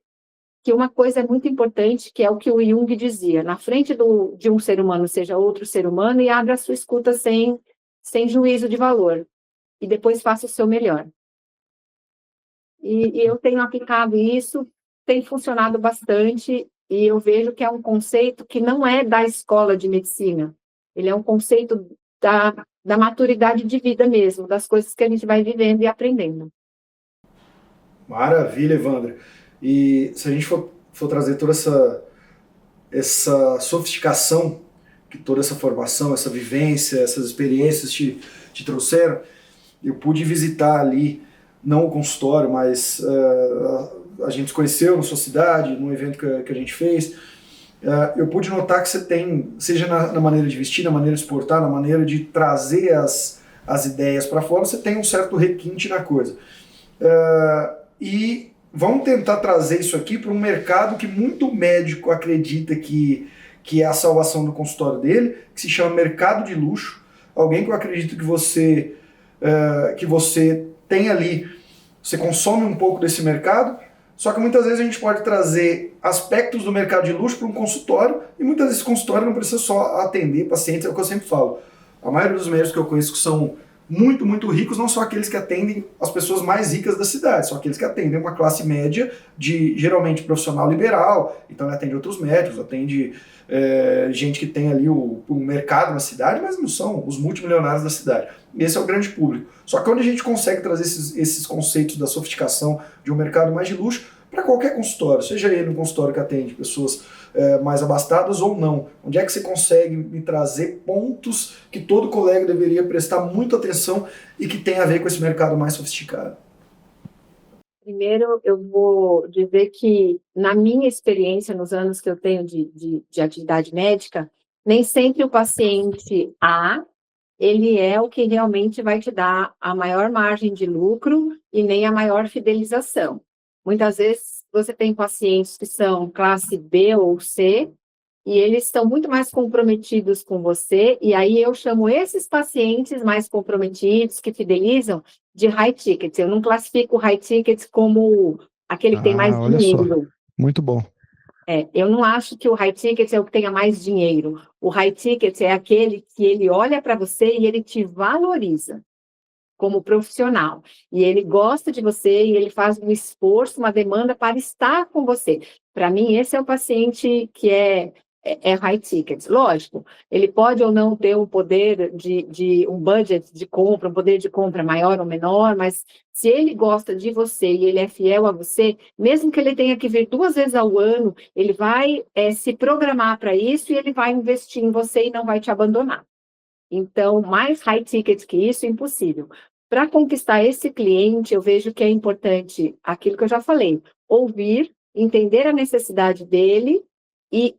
que uma coisa é muito importante, que é o que o Jung dizia: na frente de um ser humano, seja outro ser humano, e abra a sua escuta sem juízo de valor, e depois faça o seu melhor. E eu tenho aplicado isso, tem funcionado bastante, e eu vejo que é um conceito que não é da escola de medicina, ele é um conceito da maturidade de vida mesmo, das coisas que a gente vai vivendo e aprendendo. Maravilha, Evandra. E se a gente for trazer toda essa sofisticação que toda essa formação, essa vivência, essas experiências te trouxeram, eu pude visitar ali, não o consultório, mas a gente se conheceu na sua cidade, num evento que a gente fez. Eu pude notar que você tem, seja na maneira de vestir, na maneira de exportar, na maneira de trazer as ideias para fora, você tem um certo requinte na coisa. E vamos tentar trazer isso aqui para um mercado que muito médico acredita que é a salvação do consultório dele, que se chama mercado de luxo. Alguém que eu acredito que você tem ali, você consome um pouco desse mercado, só que muitas vezes a gente pode trazer aspectos do mercado de luxo para um consultório, e muitas vezes esse consultório não precisa só atender pacientes, é o que eu sempre falo. A maioria dos médicos que eu conheço que são muito, muito ricos não são aqueles que atendem as pessoas mais ricas da cidade, são aqueles que atendem uma classe média de, geralmente, profissional liberal. Então ele atende outros médicos, atende gente que tem ali o mercado na cidade, mas não são os multimilionários da cidade. Esse é o grande público. Só que onde a gente consegue trazer esses conceitos da sofisticação de um mercado mais de luxo para qualquer consultório, seja ele um consultório que atende pessoas mais abastadas ou não. Onde é que você consegue me trazer pontos que todo colega deveria prestar muita atenção e que tem a ver com esse mercado mais sofisticado? Primeiro, eu vou dizer que, na minha experiência, nos anos que eu tenho de atividade médica, nem sempre o paciente A, ele é o que realmente vai te dar a maior margem de lucro e nem a maior fidelização. Muitas vezes você tem pacientes que são classe B ou C, e eles estão muito mais comprometidos com você, e aí eu chamo esses pacientes mais comprometidos, que fidelizam, de high ticket. Eu não classifico o high ticket como aquele que tem mais olha só, dinheiro. muito bom. Eu não acho que o high ticket é o que tenha mais dinheiro. O high ticket é aquele que ele olha para você e ele te valoriza como profissional. E ele gosta de você e ele faz um esforço, uma demanda para estar com você. Para mim, esse é o paciente que é high ticket. Lógico, ele pode ou não ter um poder de um budget de compra, um poder de compra maior ou menor, mas se ele gosta de você e ele é fiel a você, mesmo que ele tenha que vir 2 vezes ao ano, ele vai se programar para isso e ele vai investir em você e não vai te abandonar. Então, mais high ticket que isso, impossível. Para conquistar esse cliente, eu vejo que é importante aquilo que eu já falei: ouvir, entender a necessidade dele e,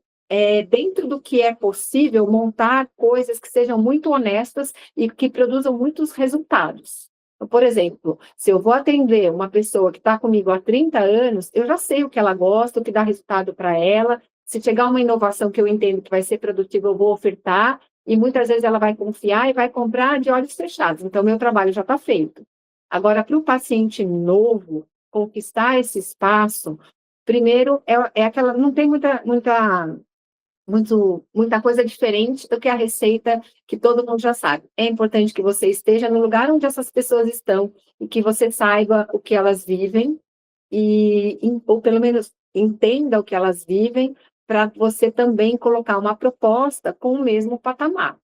dentro do que é possível, montar coisas que sejam muito honestas e que produzam muitos resultados. Então, por exemplo, se eu vou atender uma pessoa que está comigo há 30 anos, eu já sei o que ela gosta, o que dá resultado para ela. Se chegar uma inovação que eu entendo que vai ser produtiva, eu vou ofertar. E muitas vezes ela vai confiar e vai comprar de olhos fechados. Então, meu trabalho já está feito. Agora, para o paciente novo conquistar esse espaço, primeiro é aquela, não tem muita coisa diferente do que a receita que todo mundo já sabe. É importante que você esteja no lugar onde essas pessoas estão e que você saiba o que elas vivem ou pelo menos entenda o que elas vivem, para você também colocar uma proposta com o mesmo patamar.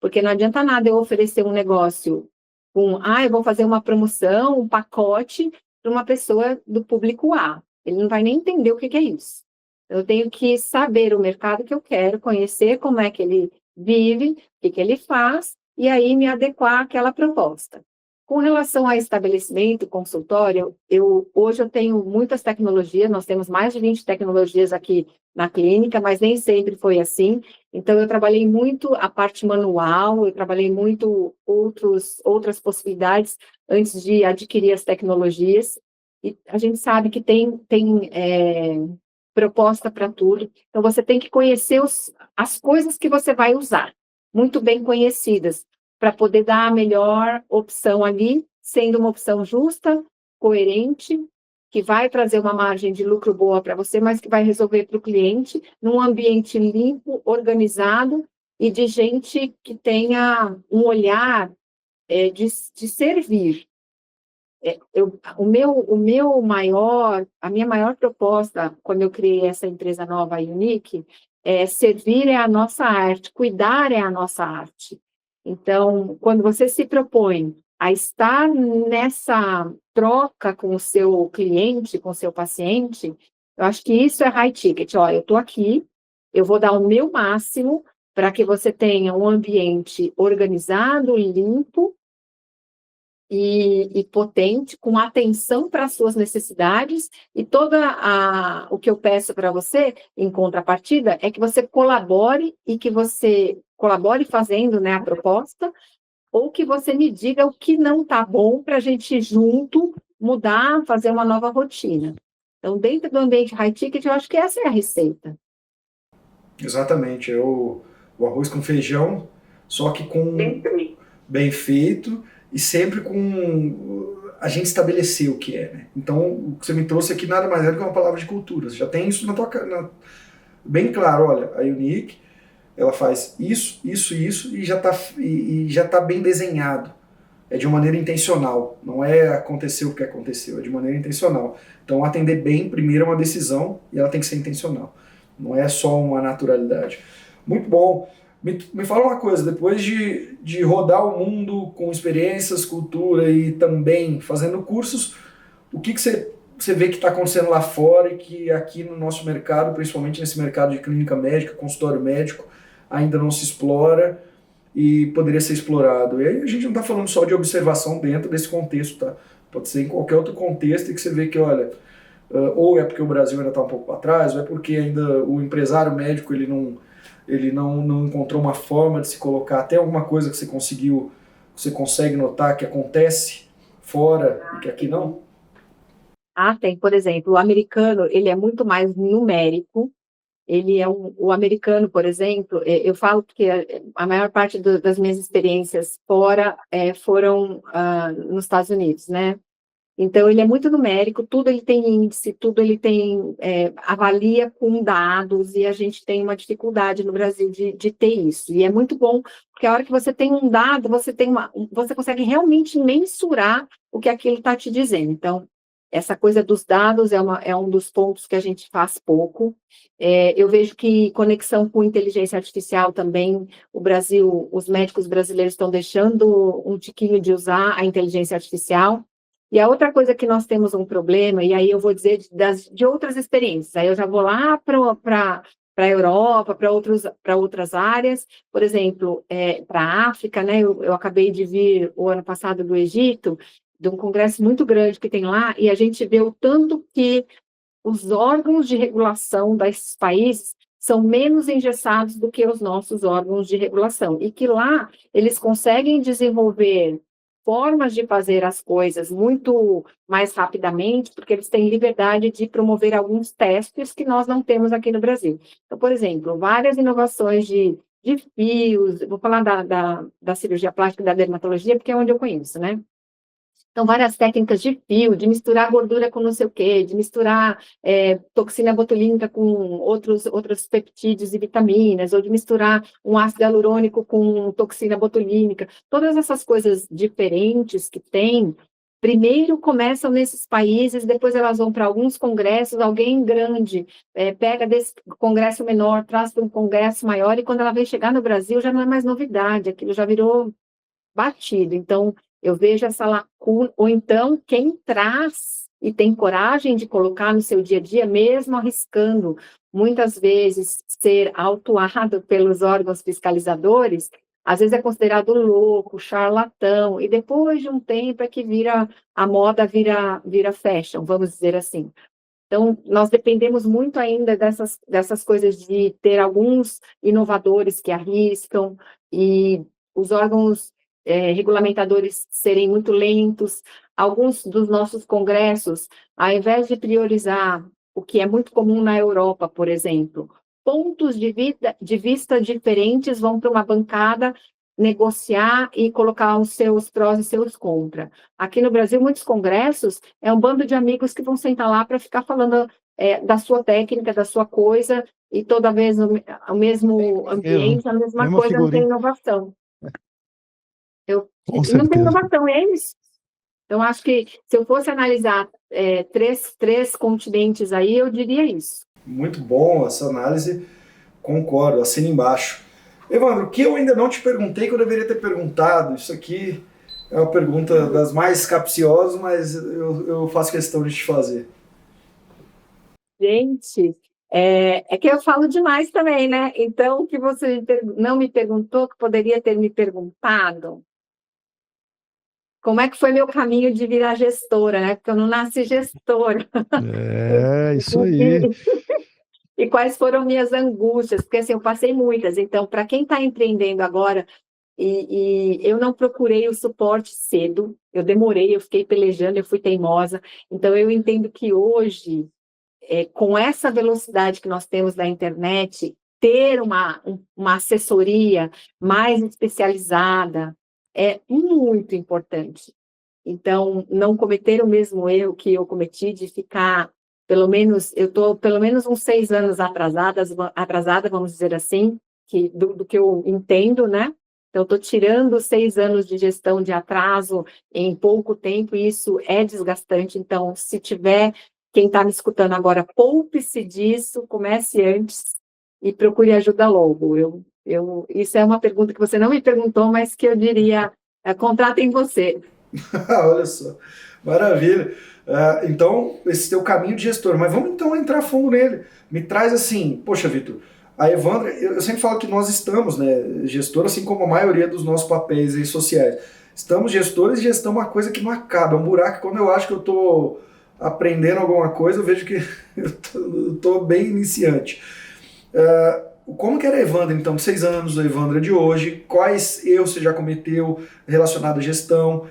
Porque não adianta nada eu oferecer um negócio eu vou fazer uma promoção, um pacote para uma pessoa do público A. Ele não vai nem entender o que é isso. Eu tenho que saber o mercado que eu quero, conhecer como é que ele vive, o que ele faz, e aí me adequar àquela proposta. Com relação a estabelecimento, consultório, hoje eu tenho muitas tecnologias, nós temos mais de 20 tecnologias aqui na clínica, mas nem sempre foi assim. Então, eu trabalhei muito a parte manual, eu trabalhei muito outras possibilidades antes de adquirir as tecnologias. E a gente sabe que tem proposta para tudo. Então, você tem que conhecer as coisas que você vai usar, muito bem conhecidas, para poder dar a melhor opção ali, sendo uma opção justa, coerente, que vai trazer uma margem de lucro boa para você, mas que vai resolver para o cliente, num ambiente limpo, organizado, e de gente que tenha um olhar de servir. A minha maior proposta, quando eu criei essa empresa nova, a Unique, servir é a nossa arte, cuidar é a nossa arte. Então, quando você se propõe a estar nessa troca com o seu cliente, com o seu paciente, eu acho que isso é high ticket. Ó, eu estou aqui, eu vou dar o meu máximo para que você tenha um ambiente organizado, limpo, e potente, com atenção para as suas necessidades, e o que eu peço para você, em contrapartida, é que você colabore, e que você colabore fazendo, né, a proposta, ou que você me diga o que não está bom para a gente junto mudar, fazer uma nova rotina. Então, dentro do ambiente high ticket, eu acho que essa é a receita. Exatamente, o arroz com feijão, só que com bem feito, e sempre com a gente estabelecer o que é, né? Então, o que você me trouxe aqui nada mais é do que uma palavra de cultura. Você já tem isso bem claro. Olha, a Unique, ela faz isso, isso, isso, e já tá bem desenhado. É de uma maneira intencional. Não é acontecer o que aconteceu, é de maneira intencional. Então, atender bem, primeiro, é uma decisão, e ela tem que ser intencional. Não é só uma naturalidade. Muito bom. Me fala uma coisa, depois de rodar o mundo com experiências, cultura e também fazendo cursos, o que você vê que está acontecendo lá fora e que aqui no nosso mercado, principalmente nesse mercado de clínica médica, consultório médico, ainda não se explora e poderia ser explorado? E aí a gente não está falando só de observação dentro desse contexto, tá? Pode ser em qualquer outro contexto e que você vê que, olha, ou é porque o Brasil ainda está um pouco para trás, ou é porque ainda o empresário médico ele não encontrou uma forma de se colocar. Até alguma coisa que você consegue notar que acontece fora e que aqui não? Tem. Por exemplo, o americano, ele é muito mais numérico. O americano, por exemplo, eu falo porque a maior parte das minhas experiências fora foram nos Estados Unidos, né? Então, ele é muito numérico, tudo ele tem índice, tudo ele tem, avalia com dados, e a gente tem uma dificuldade no Brasil de ter isso. E é muito bom, porque a hora que você tem um dado, você consegue realmente mensurar o que aquilo está te dizendo. Então, essa coisa dos dados é um dos pontos que a gente faz pouco. Eu vejo que conexão com inteligência artificial também, os médicos brasileiros estão deixando um tiquinho de usar a inteligência artificial. E a outra coisa que nós temos um problema, e aí eu vou dizer de outras experiências, aí eu já vou lá para a Europa, para outras áreas, por exemplo, para a África, né? Eu acabei de vir o ano passado do Egito, de um congresso muito grande que tem lá, e a gente vê o tanto que os órgãos de regulação desses países são menos engessados do que os nossos órgãos de regulação, e que lá eles conseguem desenvolver formas de fazer as coisas muito mais rapidamente, porque eles têm liberdade de promover alguns testes que nós não temos aqui no Brasil. Então, por exemplo, várias inovações de fios, vou falar da cirurgia plástica e da dermatologia, porque é onde eu conheço, né? Então, várias técnicas de fio, de misturar gordura com não sei o quê, de misturar toxina botulínica com outros peptídeos e vitaminas, ou de misturar um ácido hialurônico com toxina botulínica. Todas essas coisas diferentes que tem, primeiro começam nesses países, depois elas vão para alguns congressos, alguém grande pega desse congresso menor, traz para um congresso maior, e quando ela vem chegar no Brasil, já não é mais novidade, aquilo já virou batido. Então, eu vejo essa lacuna, ou então quem traz e tem coragem de colocar no seu dia a dia, mesmo arriscando muitas vezes ser autuado pelos órgãos fiscalizadores, às vezes é considerado louco, charlatão, e depois de um tempo é que a moda vira fashion, vamos dizer assim. Então, nós dependemos muito ainda dessas coisas de ter alguns inovadores que arriscam e os órgãos regulamentadores serem muito lentos. Alguns dos nossos congressos, ao invés de priorizar o que é muito comum na Europa, por exemplo, pontos de vista diferentes vão para uma bancada negociar e colocar os seus prós e seus contras. Aqui no Brasil, muitos congressos é um bando de amigos que vão sentar lá para ficar falando da sua técnica, da sua coisa, e toda vez o mesmo ambiente, a mesma Mesma coisa, não tem figurinha. inovação. Com Não tem certeza. inovação, é isso. Então, acho que se eu fosse analisar três continentes aí, eu diria isso. Muito bom essa análise, concordo, assina embaixo. Evandro, o que eu ainda não te perguntei que eu deveria ter perguntado, isso aqui é uma pergunta das mais capciosas, mas eu faço questão de te fazer. Gente, que eu falo demais também, né? Então, o que você não me perguntou, que poderia ter me perguntado, como é que foi meu caminho de virar gestora, né? Porque eu não nasci gestora. Isso aí. E quais foram minhas angústias? Porque assim, eu passei muitas. Então, para quem está empreendendo agora, e eu não procurei o suporte cedo, eu demorei, eu fiquei pelejando, eu fui teimosa. Então, eu entendo que hoje, com essa velocidade que nós temos da internet, ter uma assessoria mais especializada é muito importante. Então, não cometer o mesmo erro que eu cometi de ficar, eu estou pelo menos uns 6 anos atrasada, vamos dizer assim, do que eu entendo, né? Então, estou tirando 6 anos de gestão de atraso em pouco tempo, e isso é desgastante. Então, se tiver quem está me escutando agora, poupe-se disso, comece antes e procure ajuda logo. Isso é uma pergunta que você não me perguntou, mas que eu diria, contratem você. Olha só, maravilha. Então, esse teu caminho de gestor, mas vamos então entrar fundo nele. Me traz assim, poxa, Vitor, a Evandra, eu sempre falo que nós estamos, né, gestor, assim como a maioria dos nossos papéis aí sociais. Estamos gestores e gestão é uma coisa que não acaba, é um buraco. Quando eu acho que eu estou aprendendo alguma coisa, eu vejo que eu tô bem iniciante. Como que era a Evandra, então, 6 anos, a Evandra de hoje? Quais erros você já cometeu relacionados à gestão?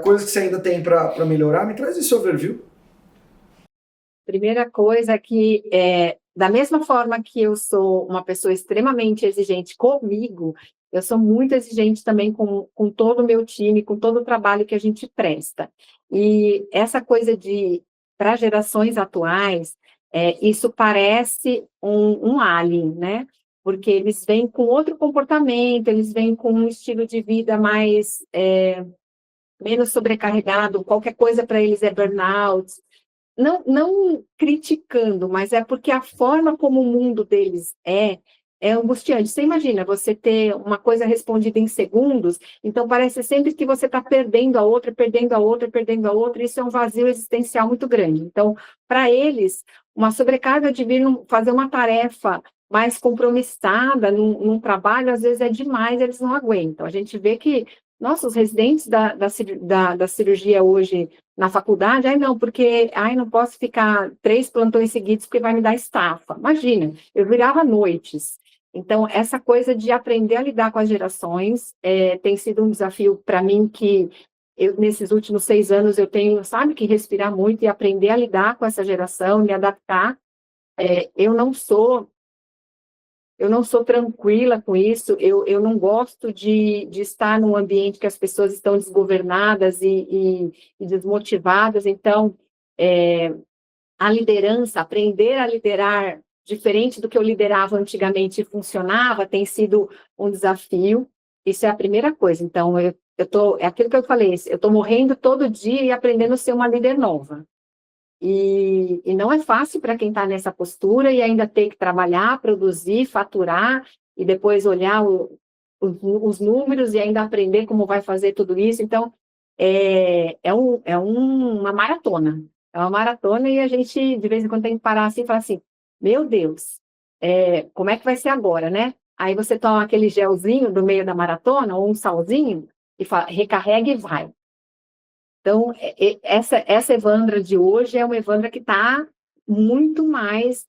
Coisas que você ainda tem para melhorar? Me traz esse overview. Primeira coisa é que, da mesma forma que eu sou uma pessoa extremamente exigente comigo, eu sou muito exigente também com todo o meu time, com todo o trabalho que a gente presta. E essa coisa para gerações atuais, isso parece um alien, né? Porque eles vêm com outro comportamento, eles vêm com um estilo de vida menos sobrecarregado, qualquer coisa para eles é burnout. Não criticando, mas é porque a forma como o mundo deles é angustiante. Você imagina você ter uma coisa respondida em segundos, então parece sempre que você está perdendo a outra, perdendo a outra, perdendo a outra, e isso é um vazio existencial muito grande. Então, para eles, uma sobrecarga de vir fazer uma tarefa mais compromissada num trabalho, às vezes é demais, eles não aguentam. A gente vê que, nossa, os residentes da cirurgia hoje na faculdade, porque não posso ficar 3 plantões seguidos porque vai me dar estafa. Imagina, eu virava noites. Então, essa coisa de aprender a lidar com as gerações tem sido um desafio para mim que nesses últimos 6 anos eu tenho, que respirar muito e aprender a lidar com essa geração, me adaptar. Eu não sou tranquila com isso, eu não gosto de estar num ambiente que as pessoas estão desgovernadas e desmotivadas. Então, a liderança, aprender a liderar diferente do que eu liderava antigamente e funcionava, tem sido um desafio. Isso é a primeira coisa. Então, é aquilo que eu falei, eu estou morrendo todo dia e aprendendo a ser uma líder nova. E não é fácil para quem está nessa postura e ainda tem que trabalhar, produzir, faturar e depois olhar os números e ainda aprender como vai fazer tudo isso. Então, uma maratona. É uma maratona e a gente, de vez em quando, tem que parar assim e falar assim, meu Deus, como é que vai ser agora, né? aí você toma aquele gelzinho do meio da maratona, ou um salzinho, e fala, recarrega e vai. Então, essa Evandra de hoje é uma Evandra que está muito mais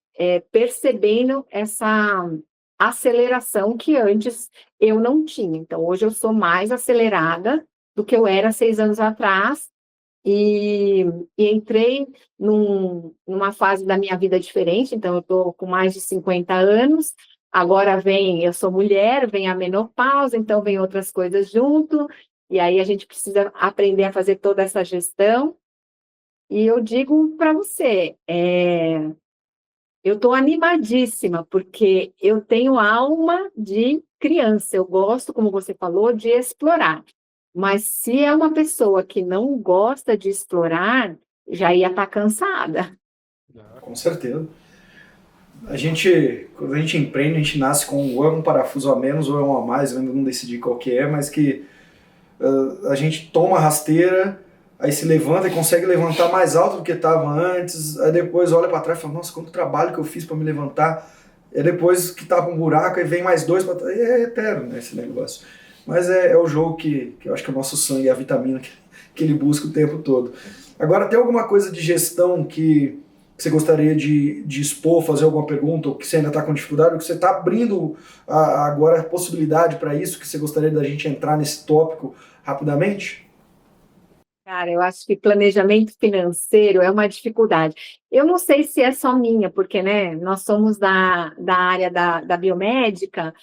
percebendo essa aceleração que antes eu não tinha. Então, hoje eu sou mais acelerada do que eu era 6 anos atrás, e entrei numa fase da minha vida diferente. Então, eu estou com mais de 50 anos, agora eu sou mulher, vem a menopausa, então vem outras coisas junto, e aí a gente precisa aprender a fazer toda essa gestão. E eu digo para você, eu estou animadíssima, porque eu tenho alma de criança, eu gosto, como você falou, de explorar. Mas se é uma pessoa que não gosta de explorar, já ia estar cansada. Com certeza. Quando a gente empreende, a gente nasce com ou é um parafuso a menos ou é um a mais, eu ainda não decidi qual que é, mas que a gente toma a rasteira, aí se levanta e consegue levantar mais alto do que estava antes, aí depois olha para trás e fala, nossa, quanto trabalho que eu fiz para me levantar, e depois que tava um buraco, aí vem mais dois para trás, é eterno, né, esse negócio. Mas é o jogo que eu acho que é o nosso sangue, é a vitamina que ele busca o tempo todo. Agora, tem alguma coisa de gestão que você gostaria de expor, fazer alguma pergunta, ou que você ainda está com dificuldade, ou que você está abrindo agora a possibilidade para isso, que você gostaria da gente entrar nesse tópico rapidamente? Cara, eu acho que planejamento financeiro é uma dificuldade. Eu não sei se é só minha, porque, né, nós somos da área da biomédica,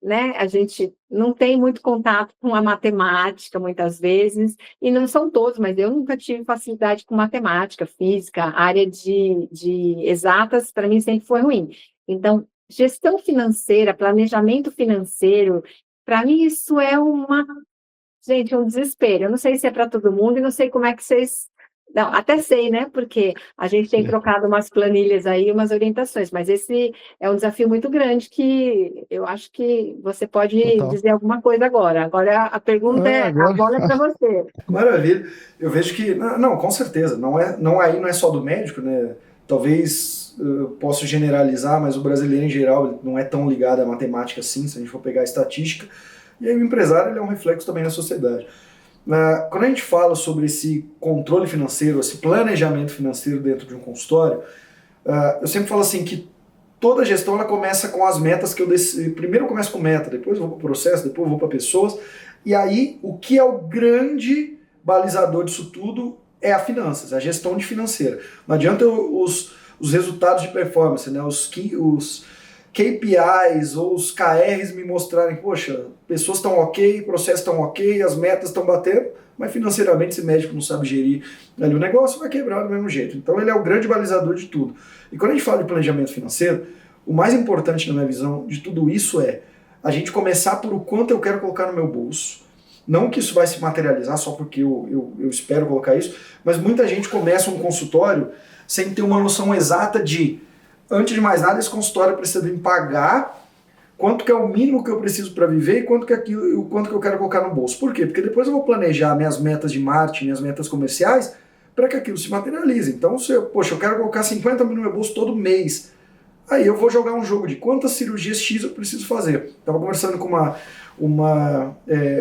né, a gente não tem muito contato com a matemática, muitas vezes, e não são todos, mas eu nunca tive facilidade com matemática, física, a área de exatas, para mim, sempre foi ruim. Então, gestão financeira, planejamento financeiro, para mim, isso é Gente, é um desespero. Eu não sei se é para todo mundo e não sei como é que vocês. Não, até sei, né? Porque a gente tem trocado umas planilhas aí, umas orientações, mas esse é um desafio muito grande que eu acho que você pode Total. dizer alguma coisa agora. Agora a pergunta a Agora, bola é para você. Maravilha. Eu vejo que, não, com certeza, aí não é só do médico, né? Talvez eu possa generalizar, mas o brasileiro em geral não é tão ligado à matemática assim, se a gente for pegar a estatística. E aí o empresário ele é um reflexo também na sociedade. Quando a gente fala sobre esse controle financeiro, esse planejamento financeiro dentro de um consultório, eu sempre falo assim que toda gestão ela começa com as metas que eu decido. Primeiro eu começo com meta, depois eu vou para o processo, depois eu vou para pessoas. E aí o que é o grande balizador disso tudo é a finanças, a gestão de financeira. Não adianta os resultados de performance, né? Os KPIs ou os KRs me mostrarem, poxa, pessoas estão ok, processos estão ok, as metas estão batendo, mas financeiramente esse médico não sabe gerir ali o negócio, vai quebrar do mesmo jeito. Então ele é o grande balizador de tudo. E quando a gente fala de planejamento financeiro, o mais importante na minha visão de tudo isso é a gente começar por o quanto eu quero colocar no meu bolso. Não que isso vai se materializar só porque eu espero colocar isso, mas muita gente começa um consultório sem ter uma noção exata de, antes de mais nada, esse consultório precisa me pagar quanto que é o mínimo que eu preciso para viver e quanto que eu quero colocar no bolso. Por quê? Porque depois eu vou planejar minhas metas de marketing, minhas metas comerciais, para que aquilo se materialize. Então, poxa, eu quero colocar 50 mil no meu bolso todo mês. Aí eu vou jogar um jogo de quantas cirurgias X eu preciso fazer. Estava conversando com uma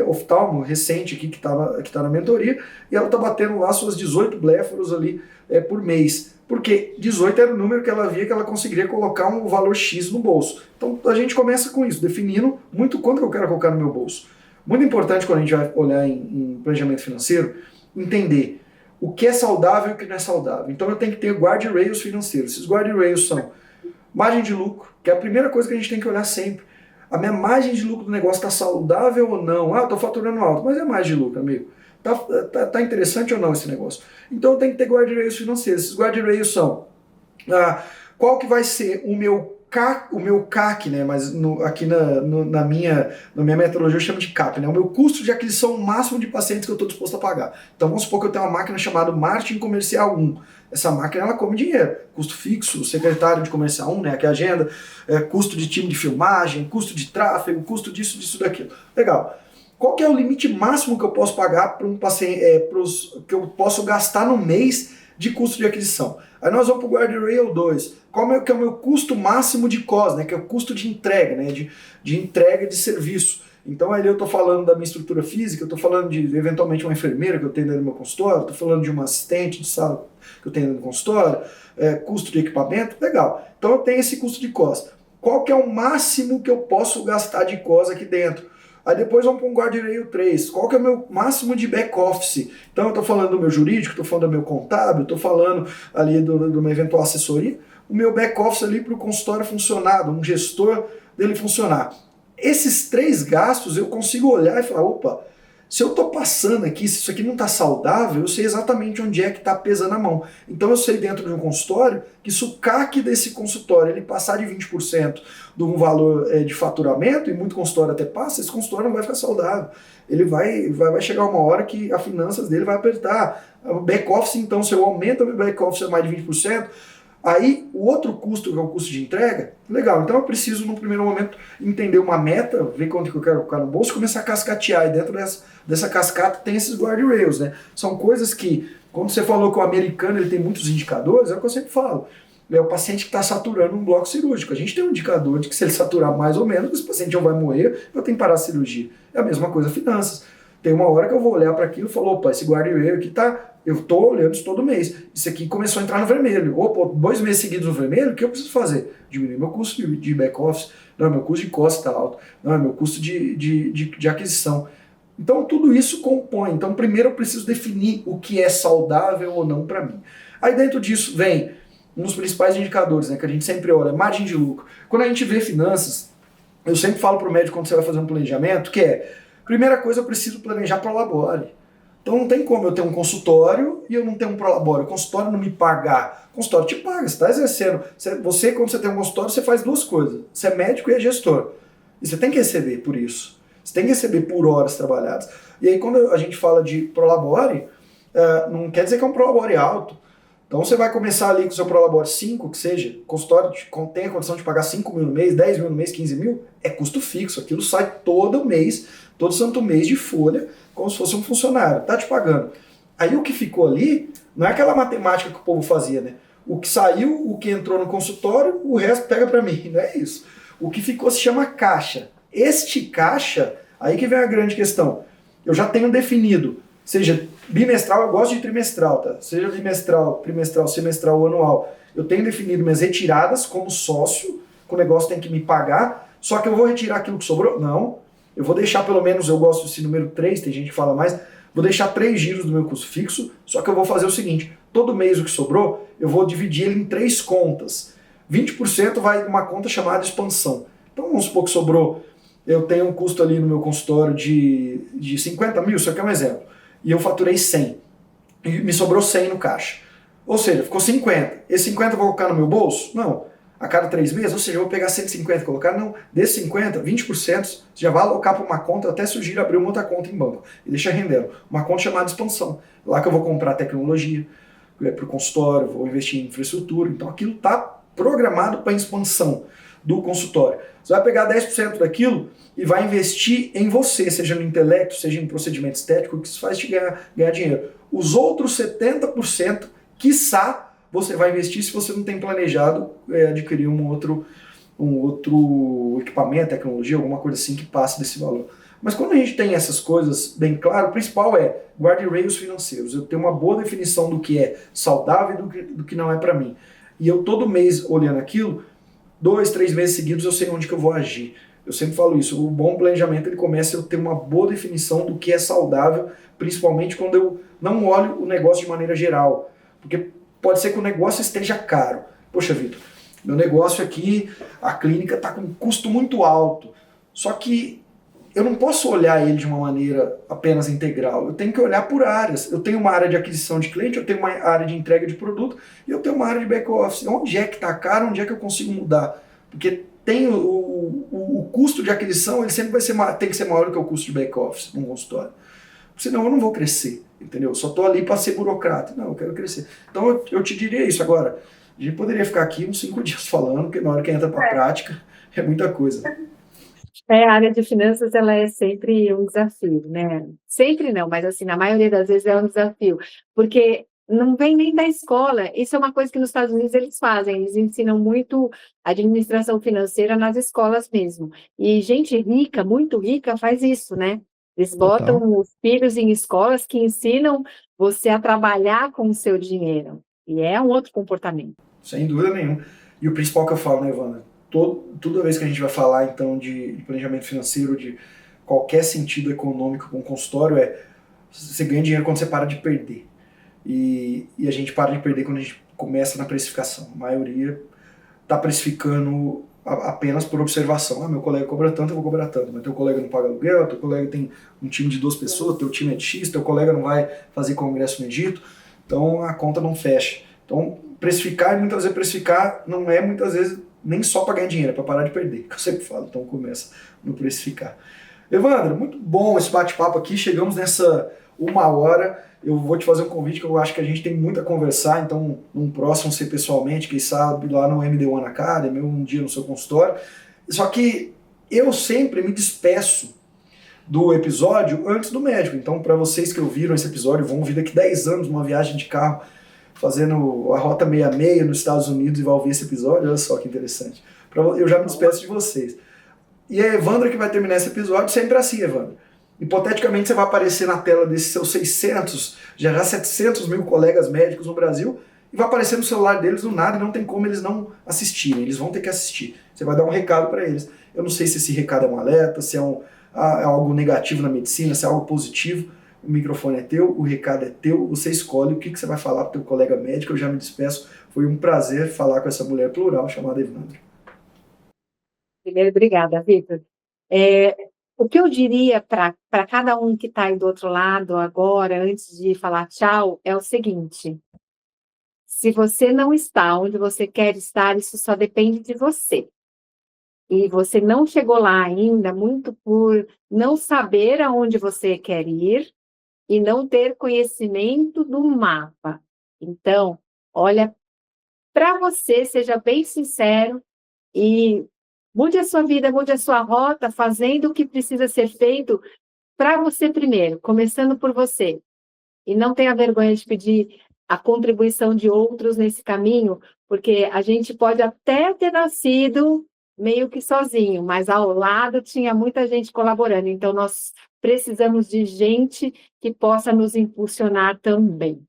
oftalmo recente aqui que tá na mentoria, e ela está batendo lá suas 18 bléfaros ali por mês. Porque 18 era o número que ela via que ela conseguiria colocar um valor X no bolso. Então a gente começa com isso, definindo muito quanto que eu quero colocar no meu bolso. Muito importante quando a gente vai olhar em planejamento financeiro, entender o que é saudável e o que não é saudável. Então eu tenho que ter guardrails financeiros. Esses guardrails são margem de lucro, que é a primeira coisa que a gente tem que olhar sempre. A minha margem de lucro do negócio está saudável ou não? Ah, estou faturando alto, mas é margem de lucro, amigo. Tá interessante ou não esse negócio? Então eu tenho que ter guardrails financeiros. Esses guardrails são qual que vai ser o meu CAC, né? Mas aqui na minha metodologia eu chamo de CAP, né? O meu custo de aquisição máximo de pacientes que eu estou disposto a pagar. Então vamos supor que eu tenho uma máquina chamada Marketing Comercial 1. Essa máquina ela come dinheiro, custo fixo, secretário de comercial 1, né, que é a agenda, custo de time de filmagem, custo de tráfego, custo disso, daquilo. Legal. Qual que é o limite máximo que eu posso pagar para um paciente, que eu posso gastar no mês de custo de aquisição. Aí nós vamos para o guardrail 2. Qual é, que é o meu custo máximo de COS, né? Que é o custo de entrega, né? De entrega de serviço. Então ali eu estou falando da minha estrutura física, eu estou falando de eventualmente uma enfermeira que eu tenho dentro do meu consultório, estou falando de uma assistente de sala que eu tenho dentro do consultório, custo de equipamento, legal. Então eu tenho esse custo de COS. Qual que é o máximo que eu posso gastar de COS aqui dentro? Aí depois vamos para um guardrail 3. Qual que é o meu máximo de back-office? Então eu estou falando do meu jurídico, estou falando do meu contábil, estou falando ali de uma eventual assessoria. O meu back-office ali para o consultório funcionar, um gestor dele funcionar. Esses 3 gastos eu consigo olhar e falar, opa, se eu estou passando aqui, se isso aqui não está saudável, eu sei exatamente onde é que está pesando a mão. Então eu sei dentro de um consultório que se o CAC desse consultório ele passar de 20% de um valor de faturamento, e muito consultório até passa, esse consultório não vai ficar saudável. Ele vai chegar uma hora que as finanças dele vai apertar. O back-office, então, se eu aumento o meu back-office a mais de 20%, aí o outro custo, que é o custo de entrega, legal, então eu preciso no primeiro momento entender uma meta, ver quanto que eu quero colocar no bolso e começar a cascatear, e dentro dessa cascata tem esses guardrails, né? São coisas que, quando você falou que o americano ele tem muitos indicadores, é o que eu sempre falo, é o paciente que está saturando um bloco cirúrgico, a gente tem um indicador de que se ele saturar mais ou menos, esse paciente não vai morrer, eu tenho que parar a cirurgia. É a mesma coisa finanças. Tem uma hora que eu vou olhar para aquilo e falar, opa, esse guardrail aqui tá, eu estou olhando isso todo mês. Isso aqui começou a entrar no vermelho. Opa, 2 meses seguidos no vermelho, o que eu preciso fazer? Diminuir meu custo de back-office. Não, meu custo de costa está alto. Não, meu custo de aquisição. Então, tudo isso compõe. Então, primeiro eu preciso definir o que é saudável ou não para mim. Aí, dentro disso, vem um dos principais indicadores, né, que a gente sempre olha, margem de lucro. Quando a gente vê finanças, eu sempre falo para o médico quando você vai fazer um planejamento, que é, primeira coisa, eu preciso planejar prolabore. Então não tem como eu ter um consultório e eu não ter um prolabore. O consultório não me pagar. O consultório te paga, você está exercendo. Você, quando você tem um consultório, você faz 2 coisas. Você é médico e é gestor. E você tem que receber por isso. Você tem que receber por horas trabalhadas. E aí quando a gente fala de prolabore, não quer dizer que é um prolabore alto. Então você vai começar ali com o seu prolabore 5, que seja, o consultório tem a condição de pagar 5 mil no mês, 10 mil no mês, 15 mil, é custo fixo. Aquilo sai todo mês, todo santo mês de folha, como se fosse um funcionário, tá te pagando. Aí o que ficou ali, não é aquela matemática que o povo fazia, né? O que saiu, o que entrou no consultório, o resto pega para mim, não é isso. O que ficou se chama caixa. Este caixa, aí que vem a grande questão. Eu já tenho definido, seja bimestral, eu gosto de trimestral, tá? Seja bimestral, trimestral, semestral ou anual. Eu tenho definido minhas retiradas como sócio, que o negócio tem que me pagar, só que eu vou retirar aquilo que sobrou? Não. Eu vou deixar pelo menos, eu gosto desse número 3, tem gente que fala mais, vou deixar 3 giros do meu custo fixo, só que eu vou fazer o seguinte, todo mês o que sobrou, eu vou dividir ele em 3 contas. 20% vai numa conta chamada expansão. Então vamos supor que sobrou, eu tenho um custo ali no meu consultório de 50 mil, isso aqui é um exemplo, e eu faturei 100, e me sobrou 100 no caixa. Ou seja, ficou 50. Esse 50 eu vou colocar no meu bolso? Não. A cada 3 meses, ou seja, eu vou pegar 150 e colocar, não, desses 50, 20% você já vai alocar para uma conta, eu até sugiro abrir uma outra conta em banco e deixar rendendo. Uma conta chamada expansão. Lá que eu vou comprar tecnologia para o consultório, vou investir em infraestrutura, então aquilo está programado para expansão do consultório. Você vai pegar 10% daquilo e vai investir em você, seja no intelecto, seja em procedimento estético, que isso faz te ganhar dinheiro. Os outros 70%, quiçá, você vai investir se você não tem planejado adquirir um outro equipamento, tecnologia, alguma coisa assim que passe desse valor. Mas quando a gente tem essas coisas bem claras, o principal é guardrails financeiros. Eu tenho uma boa definição do que é saudável e do que não é para mim. E eu todo mês olhando aquilo, 2, 3 meses seguidos eu sei onde que eu vou agir. Eu sempre falo isso, o bom planejamento ele começa a ter uma boa definição do que é saudável, principalmente quando eu não olho o negócio de maneira geral. Porque pode ser que o negócio esteja caro. Poxa, Vitor, meu negócio aqui, a clínica está com um custo muito alto. Só que eu não posso olhar ele de uma maneira apenas integral. Eu tenho que olhar por áreas. Eu tenho uma área de aquisição de cliente, eu tenho uma área de entrega de produto e eu tenho uma área de back-office. Onde é que está caro? Onde é que eu consigo mudar? Porque tem o custo de aquisição, ele sempre tem que ser maior do que o custo de back-office num consultório. Senão eu não vou crescer, entendeu? Eu só estou ali para ser burocrata. Não, eu quero crescer. Então eu te diria isso. Agora, a gente poderia ficar aqui uns 5 dias falando, porque na hora que entra para a prática, é muita coisa. A área de finanças, ela é sempre um desafio, né? Sempre não, mas assim, na maioria das vezes é um desafio. Porque não vem nem da escola. Isso é uma coisa que nos Estados Unidos eles fazem, eles ensinam muito administração financeira nas escolas mesmo. E gente rica, muito rica, faz isso, né? Eles Total. botam os filhos em escolas que ensinam você a trabalhar com o seu dinheiro. E é um outro comportamento. Sem dúvida nenhuma. E o principal que eu falo, né, Evandra? Toda vez que a gente vai falar, então, de planejamento financeiro, de qualquer sentido econômico com consultório, você ganha dinheiro quando você para de perder. E a gente para de perder quando a gente começa na precificação. A maioria está precificando apenas por observação. Ah, meu colega cobra tanto, eu vou cobrar tanto. Mas teu colega não paga aluguel, teu colega tem um time de 2 pessoas, teu time é de X, teu colega não vai fazer congresso no Egito. Então a conta não fecha. Então precificar, e muitas vezes precificar não é muitas vezes nem só para ganhar dinheiro, é para parar de perder, que eu sempre falo. Então começa no precificar. Evandro, muito bom esse bate-papo aqui. Chegamos nessa 1 hora. Eu vou te fazer um convite que eu acho que a gente tem muito a conversar, então num próximo ser pessoalmente, quem sabe lá no MD1 Academy, um dia no seu consultório. Só que eu sempre me despeço do episódio antes do médico. Então, para vocês que ouviram esse episódio, vão ouvir daqui 10 anos uma viagem de carro fazendo a Rota 66 nos Estados Unidos e vai ouvir esse episódio. Olha só que interessante. Eu já me despeço de vocês. E é a Evandra que vai terminar esse episódio, sempre assim, Evandra. Hipoteticamente, você vai aparecer na tela desses seus 600, já 700 mil colegas médicos no Brasil, e vai aparecer no celular deles do nada e não tem como eles não assistirem. Eles vão ter que assistir. Você vai dar um recado para eles. Eu não sei se esse recado é um alerta, se é algo negativo na medicina, se é algo positivo. O microfone é teu, o recado é teu, você escolhe o que você vai falar para o teu colega médico. Eu já me despeço. Foi um prazer falar com essa mulher plural chamada Evandra. Primeiro, obrigada, Vitor. O que eu diria para cada um que está aí do outro lado agora, antes de falar tchau, é o seguinte: se você não está onde você quer estar, isso só depende de você. E você não chegou lá ainda, muito por não saber aonde você quer ir e não ter conhecimento do mapa. Então, olha para você, seja bem sincero e mude a sua vida, mude a sua rota, fazendo o que precisa ser feito para você primeiro, começando por você. E não tenha vergonha de pedir a contribuição de outros nesse caminho, porque a gente pode até ter nascido meio que sozinho, mas ao lado tinha muita gente colaborando. Então, nós precisamos de gente que possa nos impulsionar também.